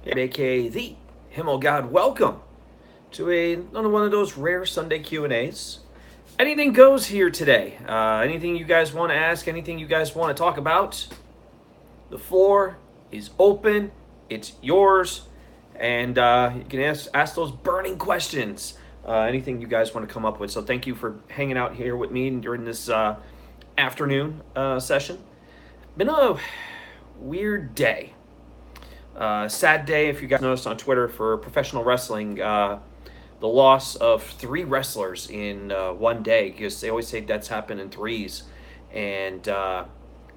aka the Himmelgod. Welcome to another one of those rare Sunday Q&As. Anything goes here today. Anything you guys want to ask, anything you guys want to talk about, the floor is open. It's yours. And you can ask those burning questions. Anything you guys want to come up with. So thank you for hanging out here with me during this afternoon session. Been a weird day. Sad day, if you guys noticed on Twitter, for professional wrestling. The loss of three wrestlers in one day, because they always say deaths happen in threes. And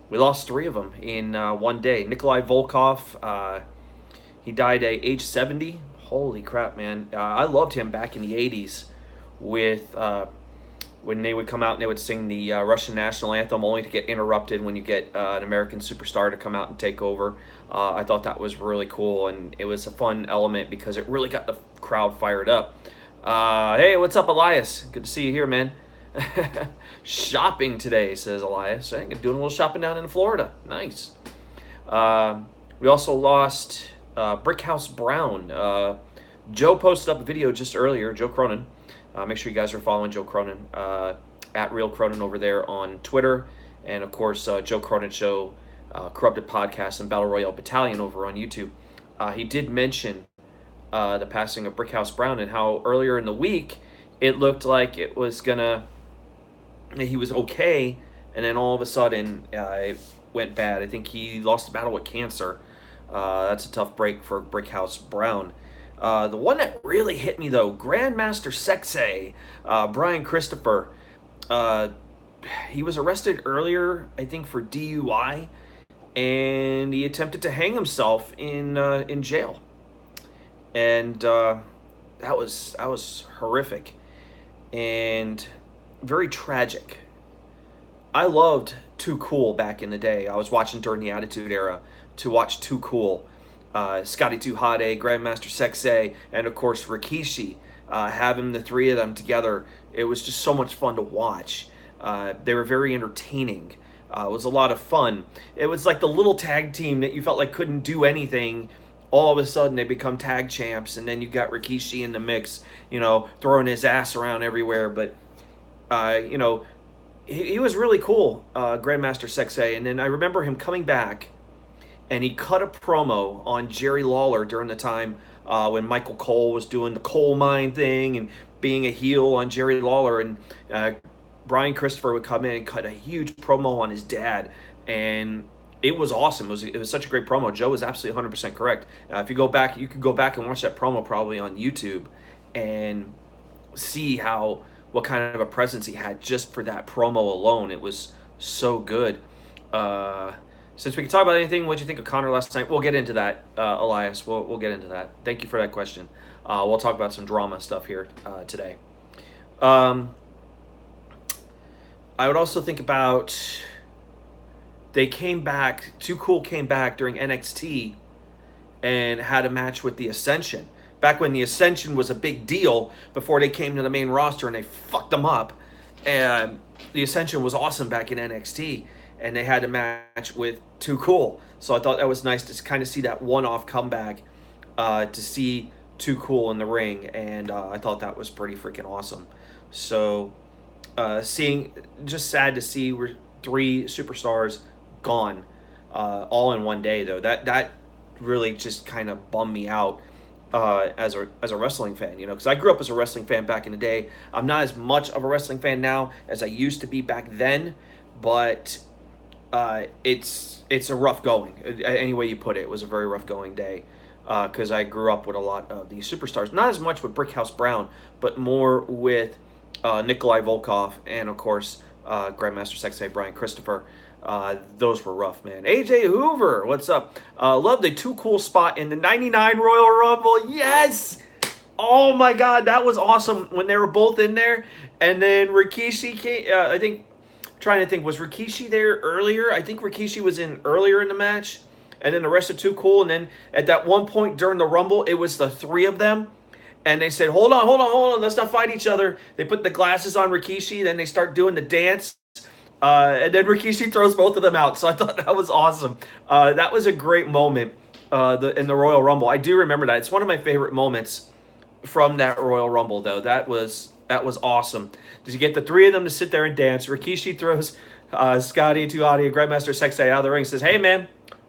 we lost three of them in one day. Nikolai Volkov, he died at age 70. Holy crap, man. I loved him back in the 80s with when they would come out and they would sing the Russian national anthem, only to get interrupted when you get an American superstar to come out and take over. I thought that was really cool, and it was a fun element because it really got the crowd fired up. Hey, what's up, Elias? Good to see you here, man. Shopping today, says Elias. Hey, doing a little shopping down in Florida. Nice. We also lost Brickhouse Brown. Joe posted up a video just earlier, Joe Cronin. Make sure you guys are following Joe Cronin at Real Cronin over there on Twitter. And, of course, Joe Cronin Show, Corrupted Podcast, and Battle Royale Battalion over on YouTube. He did mention the passing of Brickhouse Brown and how earlier in the week it looked like it was he was okay, and then all of a sudden it went bad. I think he lost the battle with cancer. That's a tough break for Brickhouse Brown. The one that really hit me, though, Grandmaster Sexay, Brian Christopher. He was arrested earlier, I think, for DUI, and he attempted to hang himself in jail. And that was horrific and very tragic. I loved Too Cool back in the day. I was watching during the Attitude Era to watch Too Cool. Scotty 2 Hottie, Grandmaster Sexay, and of course Rikishi. Having the three of them together, it was just so much fun to watch. They were very entertaining. It was a lot of fun. It was like the little tag team that you felt like couldn't do anything. All of a sudden, they become tag champs, and then you got Rikishi in the mix, throwing his ass around everywhere. But, he was really cool, Grandmaster Sexay. And then I remember him coming back, and he cut a promo on Jerry Lawler during the time when Michael Cole was doing the coal mine thing and being a heel on Jerry Lawler. And Brian Christopher would come in and cut a huge promo on his dad. And it was awesome. It was such a great promo. Joe was absolutely 100% correct. If you go back, you could go back and watch that promo probably on YouTube and see what kind of a presence he had just for that promo alone. It was so good. Since we can talk about anything, what did you think of Connor last night? We'll get into that, Elias. We'll get into that. Thank you for that question. We'll talk about some drama stuff here today. I would also think about they came back. Too Cool came back during NXT and had a match with the Ascension. Back when the Ascension was a big deal before they came to the main roster and they fucked them up. And the Ascension was awesome back in NXT. And they had a match with Too Cool. So I thought that was nice to kind of see that one-off comeback to see Too Cool in the ring. And I thought that was pretty freaking awesome. So just sad to see three superstars gone all in one day, though. That really just kind of bummed me out as a wrestling fan, because I grew up as a wrestling fan back in the day. I'm not as much of a wrestling fan now as I used to be back then, but it's a rough going. Any way you put it, it was a very rough going day because I grew up with a lot of these superstars. Not as much with Brickhouse Brown, but more with Nikolai Volkov and, of course, Grandmaster Sexay Brian Christopher. Those were rough, man. AJ Hoover, what's up? Love the Too Cool spot in the 99 Royal Rumble. Yes! Oh, my God, that was awesome when they were both in there. And then Rikishi came, trying to think, was Rikishi there earlier? I think Rikishi was in earlier in the match, and then the rest of Too Cool. And then at that one point during the Rumble, it was the three of them. And they said, hold on, let's not fight each other. They put the glasses on Rikishi, then they start doing the dance. And then Rikishi throws both of them out. So I thought that was awesome. That was a great moment in the Royal Rumble. I do remember that. It's one of my favorite moments from that Royal Rumble, though. That was awesome. Did you get the three of them to sit there and dance? Rikishi throws Scotty to Audi, Grandmaster Sexay out of the ring, says, "Hey man,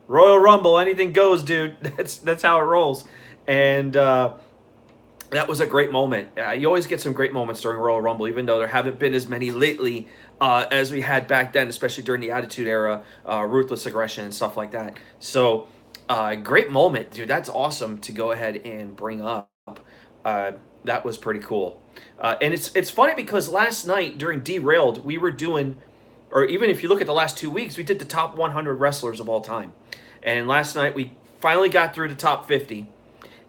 Royal Rumble, anything goes, dude." That's how it rolls. And that was a great moment. You always get some great moments during Royal Rumble, even though there haven't been as many lately as we had back then, especially during the Attitude Era, Ruthless Aggression and stuff like that. So, great moment, dude. That's awesome to go ahead and bring up. That was pretty cool. And it's funny because last night during Derailed, we were doing, or even if you look at the last 2 weeks, we did the top 100 wrestlers of all time. And last night we finally got through the top 50.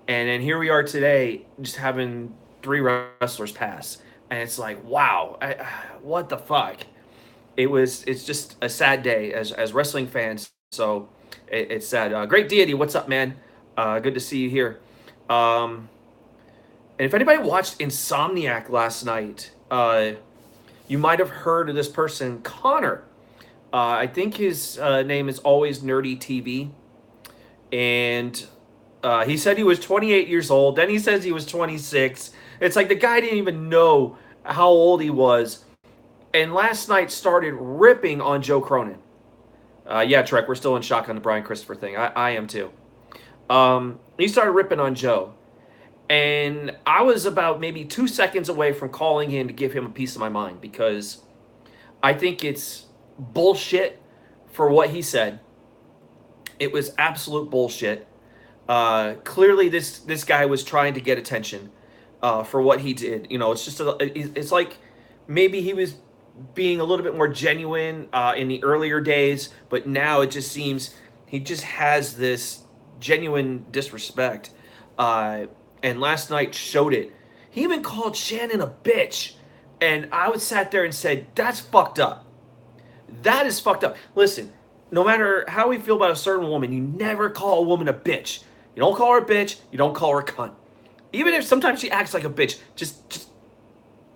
And then here we are today, just having 3 wrestlers pass, and it's like, wow, what the fuck? It's just a sad day as wrestling fans. So it's sad. Great Deity, what's up, man? Good to see you here. And if anybody watched Insomniac last night, you might have heard of this person, Connor. I think his name is Always Nerdy TV, and he said he was 28 years old. Then he says he was 26. It's like the guy didn't even know how old he was. And last night started ripping on Joe Cronin. Yeah, Trek, we're still in shock on the Brian Christopher thing. I am too. He started ripping on Joe. And I was about maybe 2 seconds away from calling in to give him a piece of my mind, because I think it's bullshit for what he said. It was absolute bullshit. Clearly this guy was trying to get attention for what he did. You know, it's just it's like maybe he was being a little bit more genuine in the earlier days, but now it just seems he just has this genuine disrespect. And last night showed it. He even called Shannon a bitch, and I was sat there and said, "That's fucked up. That is fucked up." Listen, no matter how we feel about a certain woman, you never call a woman a bitch. You don't call her a bitch. You don't call her a cunt. Even if sometimes she acts like a bitch, just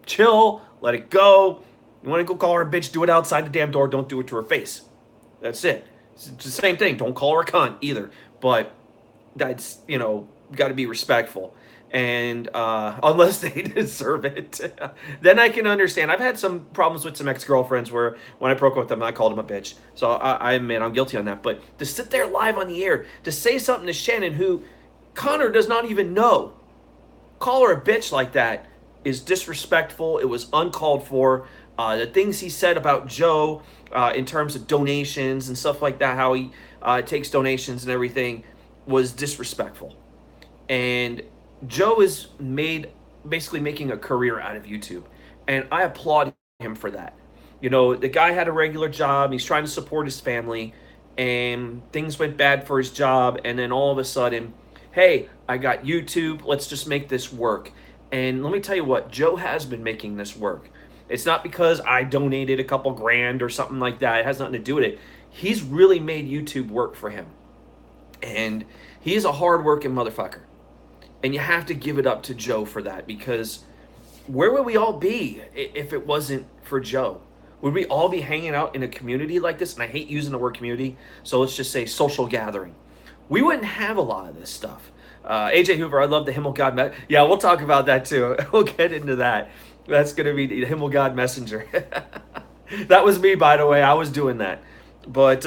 chill, let it go. You want to go call her a bitch, do it outside the damn door. Don't do it to her face. That's it. It's the same thing. Don't call her a cunt either. But that's, got to be respectful. And unless they deserve it, then I can understand. I've had some problems with some ex-girlfriends where when I broke up with them, I called them a bitch. So I admit I'm guilty on that. But to sit there live on the air, to say something to Shannon, who Connor does not even know, call her a bitch like that is disrespectful. It was uncalled for. The things he said about Joe in terms of donations and stuff like that, how he takes donations and everything, was disrespectful. And Joe is basically making a career out of YouTube, and I applaud him for that. The guy had a regular job. He's trying to support his family, and things went bad for his job, and then all of a sudden, hey, I got YouTube. Let's just make this work. And let me tell you what, Joe has been making this work. It's not because I donated a couple grand or something like that. It has nothing to do with it. He's really made YouTube work for him, and he's a hard-working motherfucker. And you have to give it up to Joe for that, because where would we all be if it wasn't for Joe? Would we all be hanging out in a community like this? And I hate using the word community, so let's just say social gathering. We wouldn't have a lot of this stuff. AJ Hoover, I love the Himmelgod. Yeah, we'll talk about that too. We'll get into that. That's going to be the Himmelgod Messenger. That was me, by the way. I was doing that. But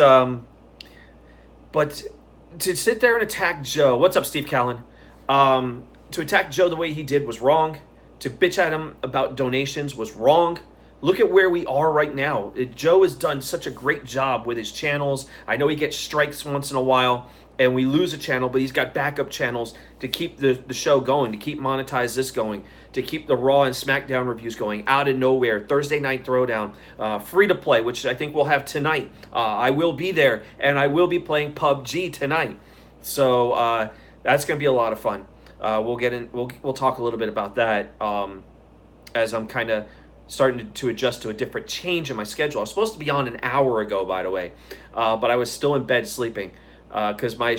to sit there and attack Joe, what's up, Steve Callan? To attack Joe the way he did was wrong. To bitch at him about donations was wrong. Look at where we are right now. Joe has done such a great job with his channels. I know he gets strikes once in a while and we lose a channel, but he's got backup channels to keep the show going, to keep monetize this going, to keep the Raw and SmackDown reviews going, Out of Nowhere, Thursday Night Throwdown, Free to Play, which I think we'll have tonight. I will be there, and I will be playing PUBG tonight. So that's going to be a lot of fun. We'll talk a little bit about that as I'm kind of starting to adjust to a different change in my schedule. I was supposed to be on an hour ago, by the way, but I was still in bed sleeping because my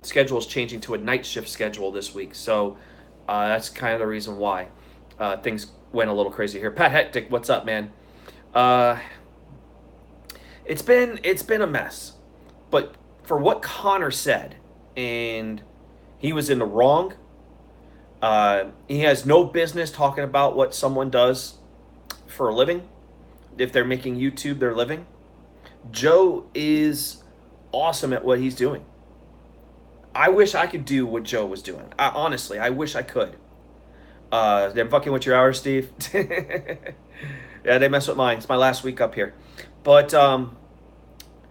schedule is changing to a night shift schedule this week. So that's kind of the reason why things went a little crazy here. Pat Hectic, what's up, man? It's been a mess, but for what Connor said, and he was in the wrong. He has no business talking about what someone does for a living. If they're making YouTube their living, Joe is awesome at what he's doing. I wish I could do what Joe was doing. Honestly, I wish I could. They're fucking with your hours, Steve. Yeah, they mess with mine. It's my last week up here. But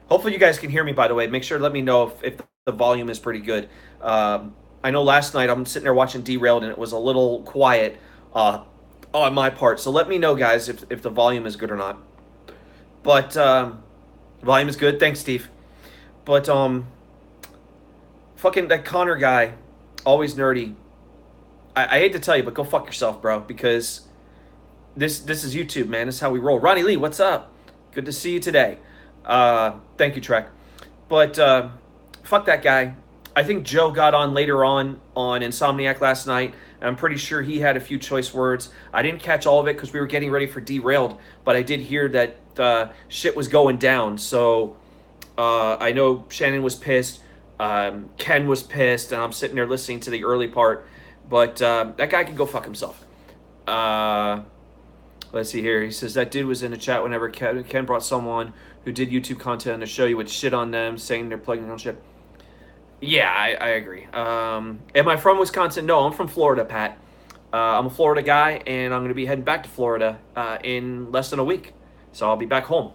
hopefully you guys can hear me, by the way. Make sure to let me know if the volume is pretty good. I know last night I'm sitting there watching Derailed and it was a little quiet on my part. So let me know, guys, if the volume is good or not. But volume is good. Thanks, Steve. But fucking that Connor guy, always nerdy. I hate to tell you, but go fuck yourself, bro, because this is YouTube, man. This is how we roll. Ronnie Lee, what's up? Good to see you today. Thank you, Trek. But fuck that guy. I think Joe got on later on Insomniac last night. And I'm pretty sure he had a few choice words. I didn't catch all of it because we were getting ready for Derailed, but I did hear that shit was going down. So I know Shannon was pissed. Ken was pissed, and I'm sitting there listening to the early part. But that guy can go fuck himself. Let's see here. He says that dude was in the chat whenever Ken brought someone who did YouTube content on the show. You would shit on them, saying they're plugging on shit. Yeah, I agree. Am I from Wisconsin? No, I'm from Florida, Pat. I'm a Florida guy, and I'm going to be heading back to Florida in less than a week. So I'll be back home.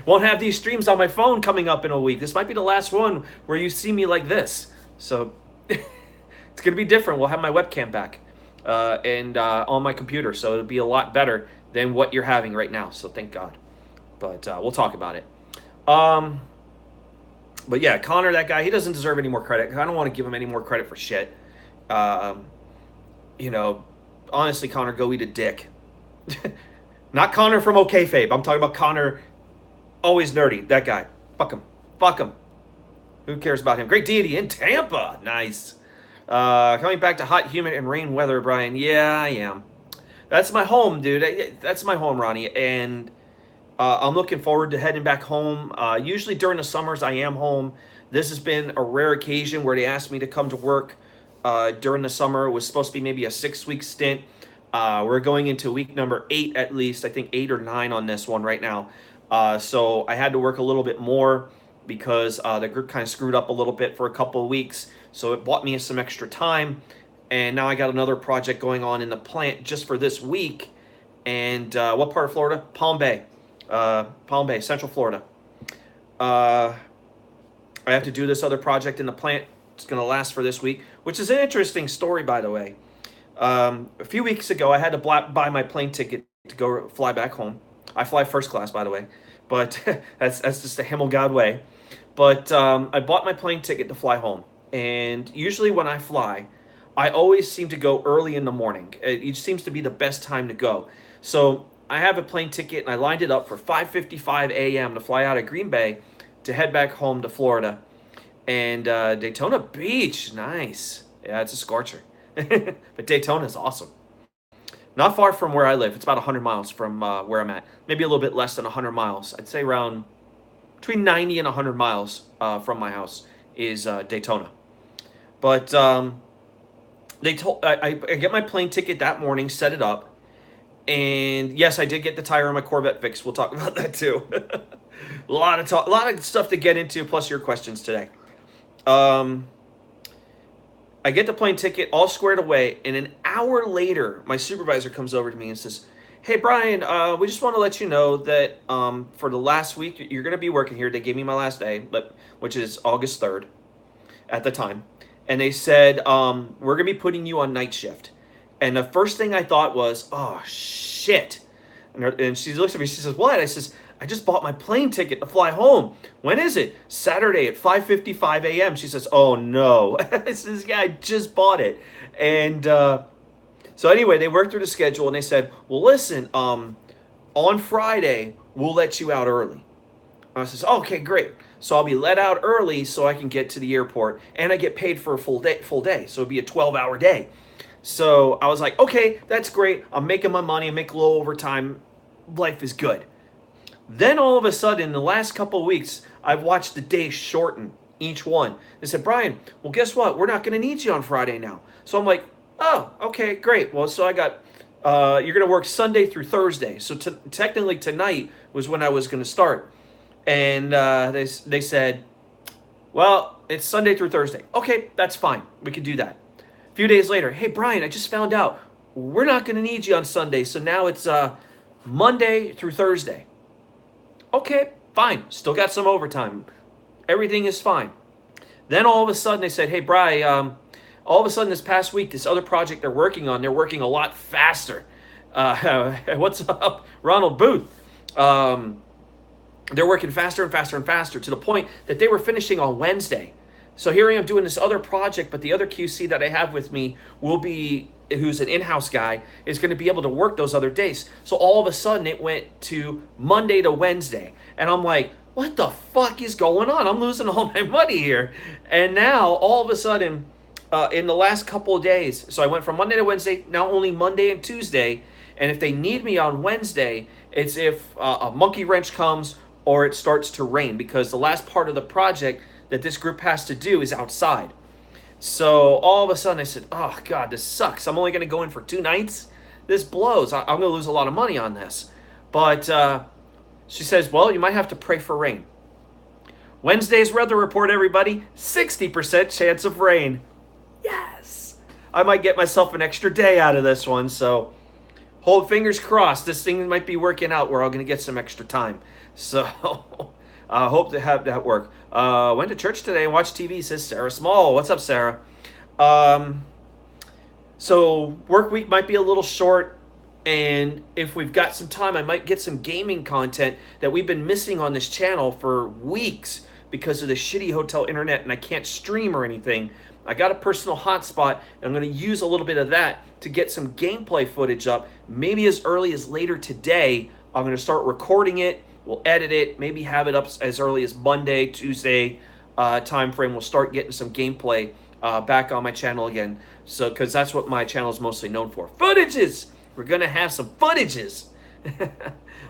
Won't have these streams on my phone coming up in a week. This might be the last one where you see me like this. So it's going to be different. We'll have my webcam back and on my computer. So it'll be a lot better than what you're having right now. So thank God. But we'll talk about it. But yeah, Connor, that guy, he doesn't deserve any more credit. I don't want to give him any more credit for shit. You know, honestly, Connor, go eat a dick. Not Connor from OKFabe. I'm talking about Connor, always nerdy. That guy. Fuck him. Fuck him. Who cares about him? Great deity in Tampa. Nice. Coming back to hot, humid, and rain weather, Brian. Yeah, I am. That's my home, dude. That's my home, Ronnie. And I'm looking forward to heading back home. Usually during the summers, I am home. This has been a rare occasion where they asked me to come to work during the summer. It was supposed to be maybe a 6-week stint. We're going into week number 8 at least. I think 8 or 9 on this one right now. So I had to work a little bit more because the group kind of screwed up a little bit for a couple of weeks. So it bought me some extra time. And now I got another project going on in the plant just for this week. And what part of Florida? Palm Bay. Palm Bay, Central Florida. I have to do this other project in the plant. It's going to last for this week, which is an interesting story, by the way. A few weeks ago, I had to buy my plane ticket to go fly back home. I fly first class, by the way, but that's just the Himmelgod way. But I bought my plane ticket to fly home, and usually when I fly, I always seem to go early in the morning. It seems to be the best time to go. So I have a plane ticket, and I lined it up for 5:55 a.m. to fly out of Green Bay to head back home to Florida. And Daytona Beach, nice. Yeah, it's a scorcher. But Daytona's awesome. Not far from where I live. It's about 100 miles from where I'm at. Maybe a little bit less than 100 miles. I'd say around between 90 and 100 miles from my house is Daytona. But I get my plane ticket that morning, set it up. And yes, I did get the tire on my Corvette fixed. We'll talk about that too. a lot of stuff to get into, plus your questions today. I get the plane ticket all squared away, and an hour later, my supervisor comes over to me and says, "Hey, Brian, we just want to let you know that for the last week, you're going to be working here." They gave me my last day, which is August 3rd at the time. And they said, we're going to be putting you on night shift. And the first thing I thought was, oh, shit. And she looks at me, she says, "What?" I says, "I just bought my plane ticket to fly home." "When is it?" "Saturday at 5:55 a.m. She says, "Oh, no." I says, "Yeah, I just bought it." And so anyway, they worked through the schedule, and they said, "Well, listen, on Friday, we'll let you out early." I says, "Okay, great." So I'll be let out early so I can get to the airport, and I get paid for a full day. So it'll be a 12-hour day. So I was like, okay, that's great. I'm making my money. I make a little overtime. Life is good. Then all of a sudden, in the last couple of weeks, I've watched the day shorten each one. They said, Brian, well, guess what? We're not going to need you on Friday now. So I'm like, oh, okay, great. Well, so I got, you're going to work Sunday through Thursday. So technically tonight was when I was going to start. And they said, well, it's Sunday through Thursday. Okay, that's fine. We can do that. A few days later, hey, Brian, I just found out we're not going to need you on Sunday. So now it's Monday through Thursday. Okay, fine. Still got some overtime. Everything is fine. Then all of a sudden they said, hey, Bri, all of a sudden this past week, this other project they're working on, they're working a lot faster. What's up, Ronald Booth? They're working faster and faster and faster to the point that they were finishing on Wednesday. So here I am doing this other project, but the other QC that I have with me will be, who's an in-house guy, is going to be able to work those other days. So all of a sudden it went to Monday to Wednesday. And I'm like, what the fuck is going on? I'm losing all my money here. And now all of a sudden, in the last couple of days, so I went from Monday to Wednesday, now only Monday and Tuesday. And if they need me on Wednesday, it's if a monkey wrench comes or it starts to rain, because the last part of the project that this group has to do is outside. So all of a sudden I said, oh God, this sucks. I'm only going to go in for 2 nights. This blows. I'm going to lose a lot of money on this. But she says, well, you might have to pray for rain. Wednesday's weather report, everybody, 60% chance of rain. Yes. I might get myself an extra day out of this one. So hold fingers crossed. This thing might be working out where I'm going to get some extra time. So I hope to have that work. Went to church today and watched TV, says Sarah Small. What's up, Sarah? So work week might be a little short, and if we've got some time, I might get some gaming content that we've been missing on this channel for weeks because of the shitty hotel internet, and I can't stream or anything. I got a personal hotspot, and I'm going to use a little bit of that to get some gameplay footage up. Maybe as early as later today, I'm going to start recording it. We'll edit it, maybe have it up as early as Monday, Tuesday time frame. We'll start getting some gameplay back on my channel again. So, because that's what my channel is mostly known for. Footages! We're going to have some footages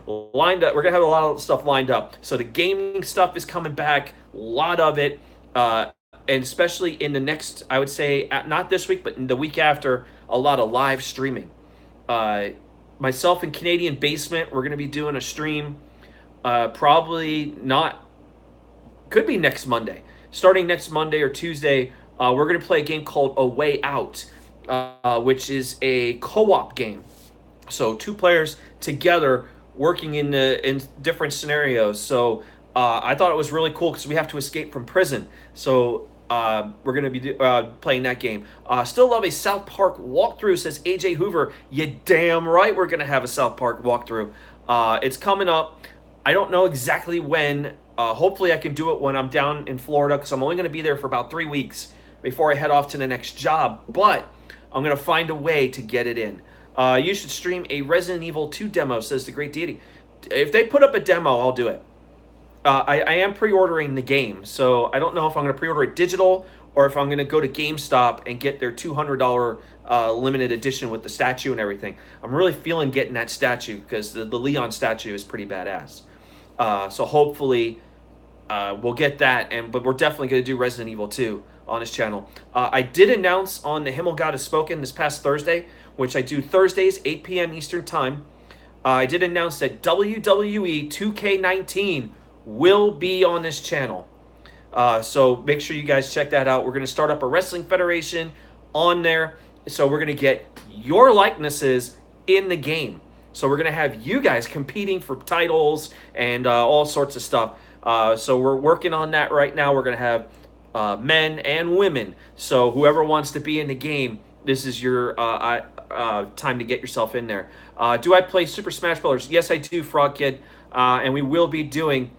lined up. We're going to have a lot of stuff lined up. So the gaming stuff is coming back, a lot of it. And especially in the next, I would say, not this week, but in the week after, a lot of live streaming. Myself and Canadian Basement, we're going to be doing a stream. Probably not, could be next Monday. Starting next Monday or Tuesday, we're going to play a game called A Way Out, which is a co-op game. So 2 players together working in different scenarios. So I thought it was really cool because we have to escape from prison. So we're going to be playing that game. Still love a South Park walkthrough, says AJ Hoover. You damn right we're going to have a South Park walkthrough. It's coming up. I don't know exactly when. Hopefully I can do it when I'm down in Florida, because I'm only going to be there for about 3 weeks before I head off to the next job. But I'm going to find a way to get it in. You should stream a Resident Evil 2 demo, says the Great Deity. If they put up a demo, I'll do it. I am pre-ordering the game, so I don't know if I'm going to pre-order it digital or if I'm going to go to GameStop and get their $200 limited edition with the statue and everything. I'm really feeling getting that statue because the Leon statue is pretty badass. So hopefully we'll get that, but we're definitely going to do Resident Evil 2 on this channel. I did announce on the Himmelgod Has Spoken this past Thursday, which I do Thursdays, 8 p.m. Eastern Time. I did announce that WWE 2K19 will be on this channel. So make sure you guys check that out. We're going to start up a wrestling federation on there. So we're going to get your likenesses in the game. So we're going to have you guys competing for titles and all sorts of stuff. So we're working on that right now. We're going to have men and women. So whoever wants to be in the game, this is your time to get yourself in there. Do I play Super Smash Brothers? Yes, I do, Frog Kid. And we will be doing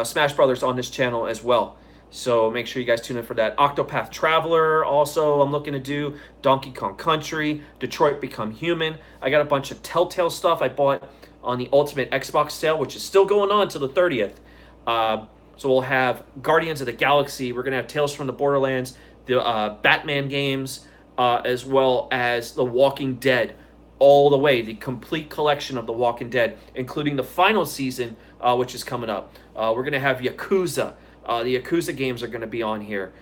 Smash Brothers on this channel as well. So make sure you guys tune in for that. Octopath Traveler also I'm looking to do. Donkey Kong Country. Detroit Become Human. I got a bunch of Telltale stuff I bought on the Ultimate Xbox sale, which is still going on till the 30th. So we'll have Guardians of the Galaxy. We're going to have Tales from the Borderlands. The Batman games. As well as The Walking Dead. All the way. The complete collection of The Walking Dead. Including the final season, which is coming up. We're going to have Yakuza. The Yakuza games are going to be on here.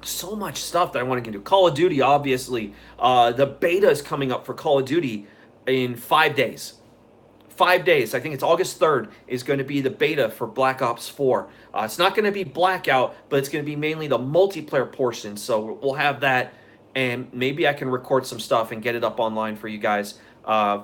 So much stuff that I want to get into. Call of Duty, obviously. The beta is coming up for Call of Duty in 5 days. 5 days. I think it's August 3rd is going to be the beta for Black Ops 4. It's not going to be Blackout, but it's going to be mainly the multiplayer portion. So we'll have that, and maybe I can record some stuff and get it up online for you guys,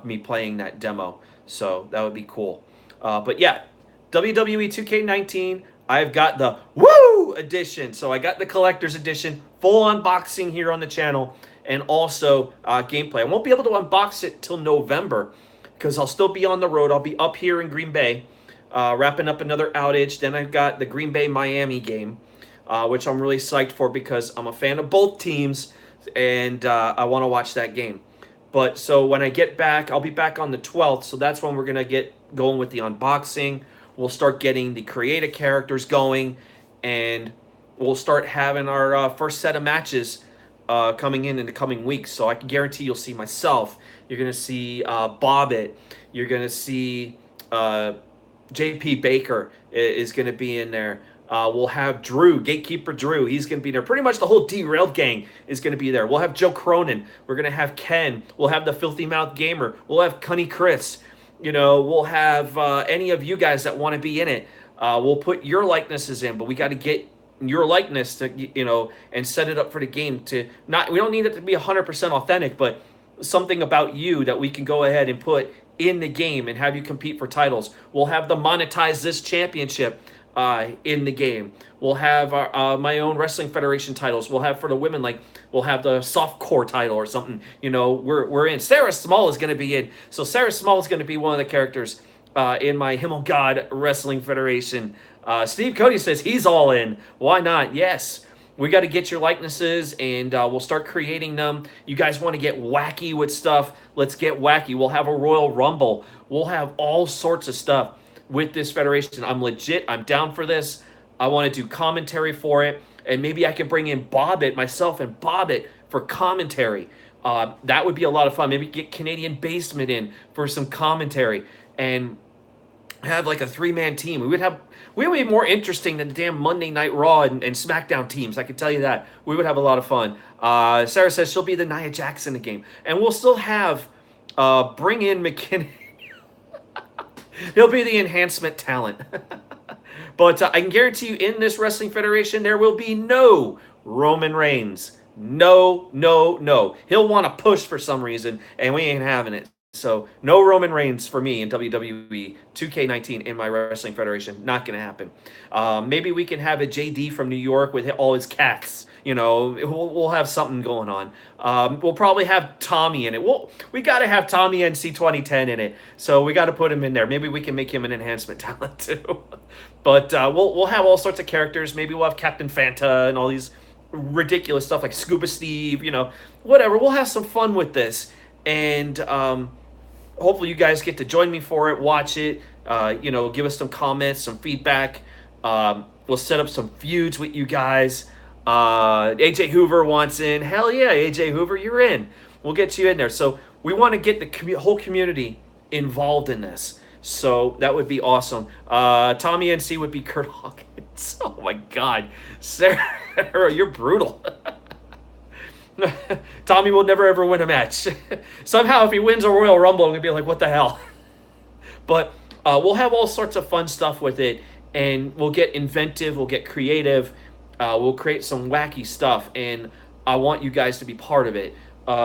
me playing that demo. So that would be cool. But yeah, WWE 2K19, I've got the Woo edition. So I got the collector's edition, full unboxing here on the channel, and also gameplay. I won't be able to unbox it till November, because I'll still be on the road. I'll be up here in Green Bay, wrapping up another outage. Then I've got the Green Bay-Miami game, which I'm really psyched for because I'm a fan of both teams, and I want to watch that game. But so when I get back, I'll be back on the 12th, so that's when we're going to get going with the unboxing. We'll start getting the creative characters going, and we'll start having our first set of matches coming in the coming weeks. So I can guarantee you'll see myself. You're going to see Bobbitt. You're going to see JP Baker is going to be in there. We'll have Drew, Gatekeeper Drew. He's going to be there. Pretty much the whole Derailed gang is going to be there. We'll have Joe Cronin. We're going to have Ken. We'll have the Filthy Mouth Gamer. We'll have Cunny Chris. You know, we'll have any of you guys that want to be in it. We'll put your likenesses in, but we got to get your likeness to, you know, and set it up for the game to not, we don't need it to be 100% authentic, but something about you that we can go ahead and put in the game and have you compete for titles. We'll have the Monetize This Championship in the game. We'll have our, my own Wrestling Federation titles. We'll have for the women, like, we'll have the softcore title or something. You know, we're in. Sarah Small is going to be in. So Sarah Small is going to be one of the characters in my Himmelgod Wrestling Federation. Steve Cody says he's all in. Why not? Yes. We got to get your likenesses, and we'll start creating them. You guys want to get wacky with stuff? Let's get wacky. We'll have a Royal Rumble. We'll have all sorts of stuff with this federation. I'm legit. I'm down for this. I want to do commentary for it, and maybe I can bring in Bobbitt, myself and Bobbitt, for commentary. That would be a lot of fun. Maybe get Canadian Basement in for some commentary, and have like a three-man team. We would be more interesting than the damn Monday Night Raw and SmackDown teams. I can tell you that. We would have a lot of fun. Sarah says she'll be the Nia Jax in the game. And we'll still have, bring in McKinnon. He'll be the enhancement talent. But I can guarantee you in this Wrestling Federation, there will be no Roman Reigns. No, no, no. He'll want to push for some reason, and we ain't having it. So no Roman Reigns for me in WWE 2K19 in my Wrestling Federation. Not going to happen. Maybe we can have a JD from New York with all his cats. You know, we'll have something going on. We'll probably have Tommy in it. We got to have Tommy NC 2010 in it. So we got to put him in there. Maybe we can make him an enhancement talent too. But we'll have all sorts of characters. Maybe we'll have Captain Fanta and all these ridiculous stuff like Scuba Steve. You know, whatever. We'll have some fun with this. And hopefully you guys get to join me for it, watch it, you know, give us some comments, some feedback. We'll set up some feuds with you guys. AJ Hoover wants in. Hell yeah, AJ Hoover, you're in. We'll get you in there. So we want to get the whole community involved in this. So that would be awesome. Tommy NC would be Kurt Hawkins. Oh my God. Sarah, you're brutal. Tommy will never ever win a match. Somehow if he wins a Royal Rumble, I'm going to be like, what the hell? But we'll have all sorts of fun stuff with it, and we'll get inventive, we'll get creative, we'll create some wacky stuff, and I want you guys to be part of it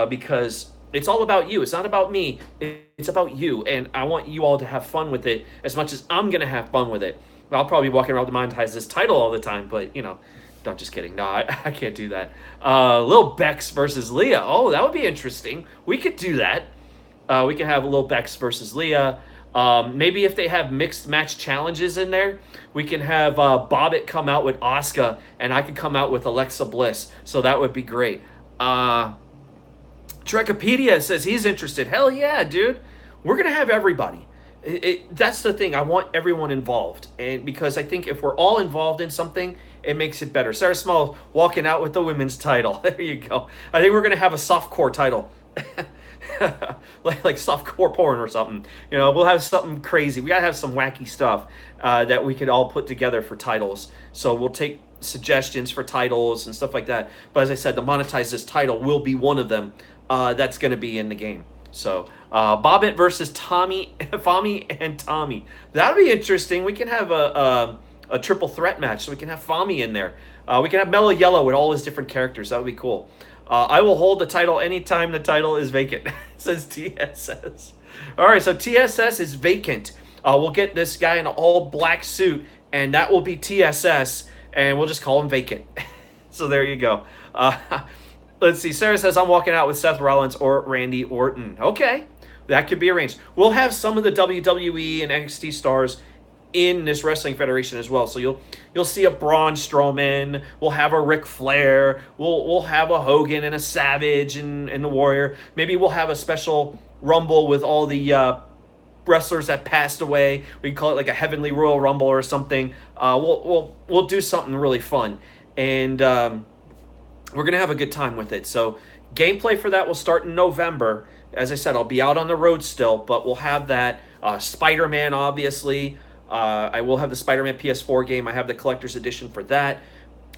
because it's all about you. It's not about me. It's about you, and I want you all to have fun with it as much as I'm going to have fun with it. I'll probably be walking around to monetize this title all the time, but, you know, I'm just kidding. No, I can't do that. Lil Bex versus Leah. Oh, that would be interesting. We could do that. We can have Lil Bex versus Leah. Maybe if they have mixed match challenges in there, we can have Bobbitt come out with Asuka, and I can come out with Alexa Bliss. So that would be great. Trekopedia says he's interested. Hell yeah, dude. We're going to have everybody. That's the thing. I want everyone involved. And because I think if we're all involved in something, it makes it better. Sarah Small walking out with the women's title. There you go. I think we're going to have a softcore title. like softcore porn or something. We'll have something crazy. We gotta have some wacky stuff that we could all put together for titles. So we'll take suggestions for titles and stuff like that. But as I said, to monetize this title will be one of them that's going to be in the game. So Bobbit versus Tommy, Fami and Tommy. That'll be interesting. We can have a triple threat match. So we can have Fami in there. We can have Mellow Yellow with all his different characters. That would be cool. I will hold the title anytime the title is vacant, says TSS. All right, so TSS is vacant. We'll get this guy in an all-black suit, and that will be TSS, and we'll just call him vacant. So there you go. Let's see. Sarah says, I'm walking out with Seth Rollins or Randy Orton. Okay, that could be arranged. We'll have some of the WWE and NXT stars in this wrestling federation as well. So you'll see a Braun Strowman. We'll have a Ric Flair. We'll have a Hogan and a Savage and the Warrior. Maybe we'll have a special Rumble with all the wrestlers that passed away. We can call it like a Heavenly Royal Rumble or something. We'll do something really fun, and we're gonna have a good time with it. So gameplay for that will start in November. As I said, I'll be out on the road still, but we'll have that. Spider-Man, obviously. I will have the Spider-Man PS4 game. I have the collector's edition for that,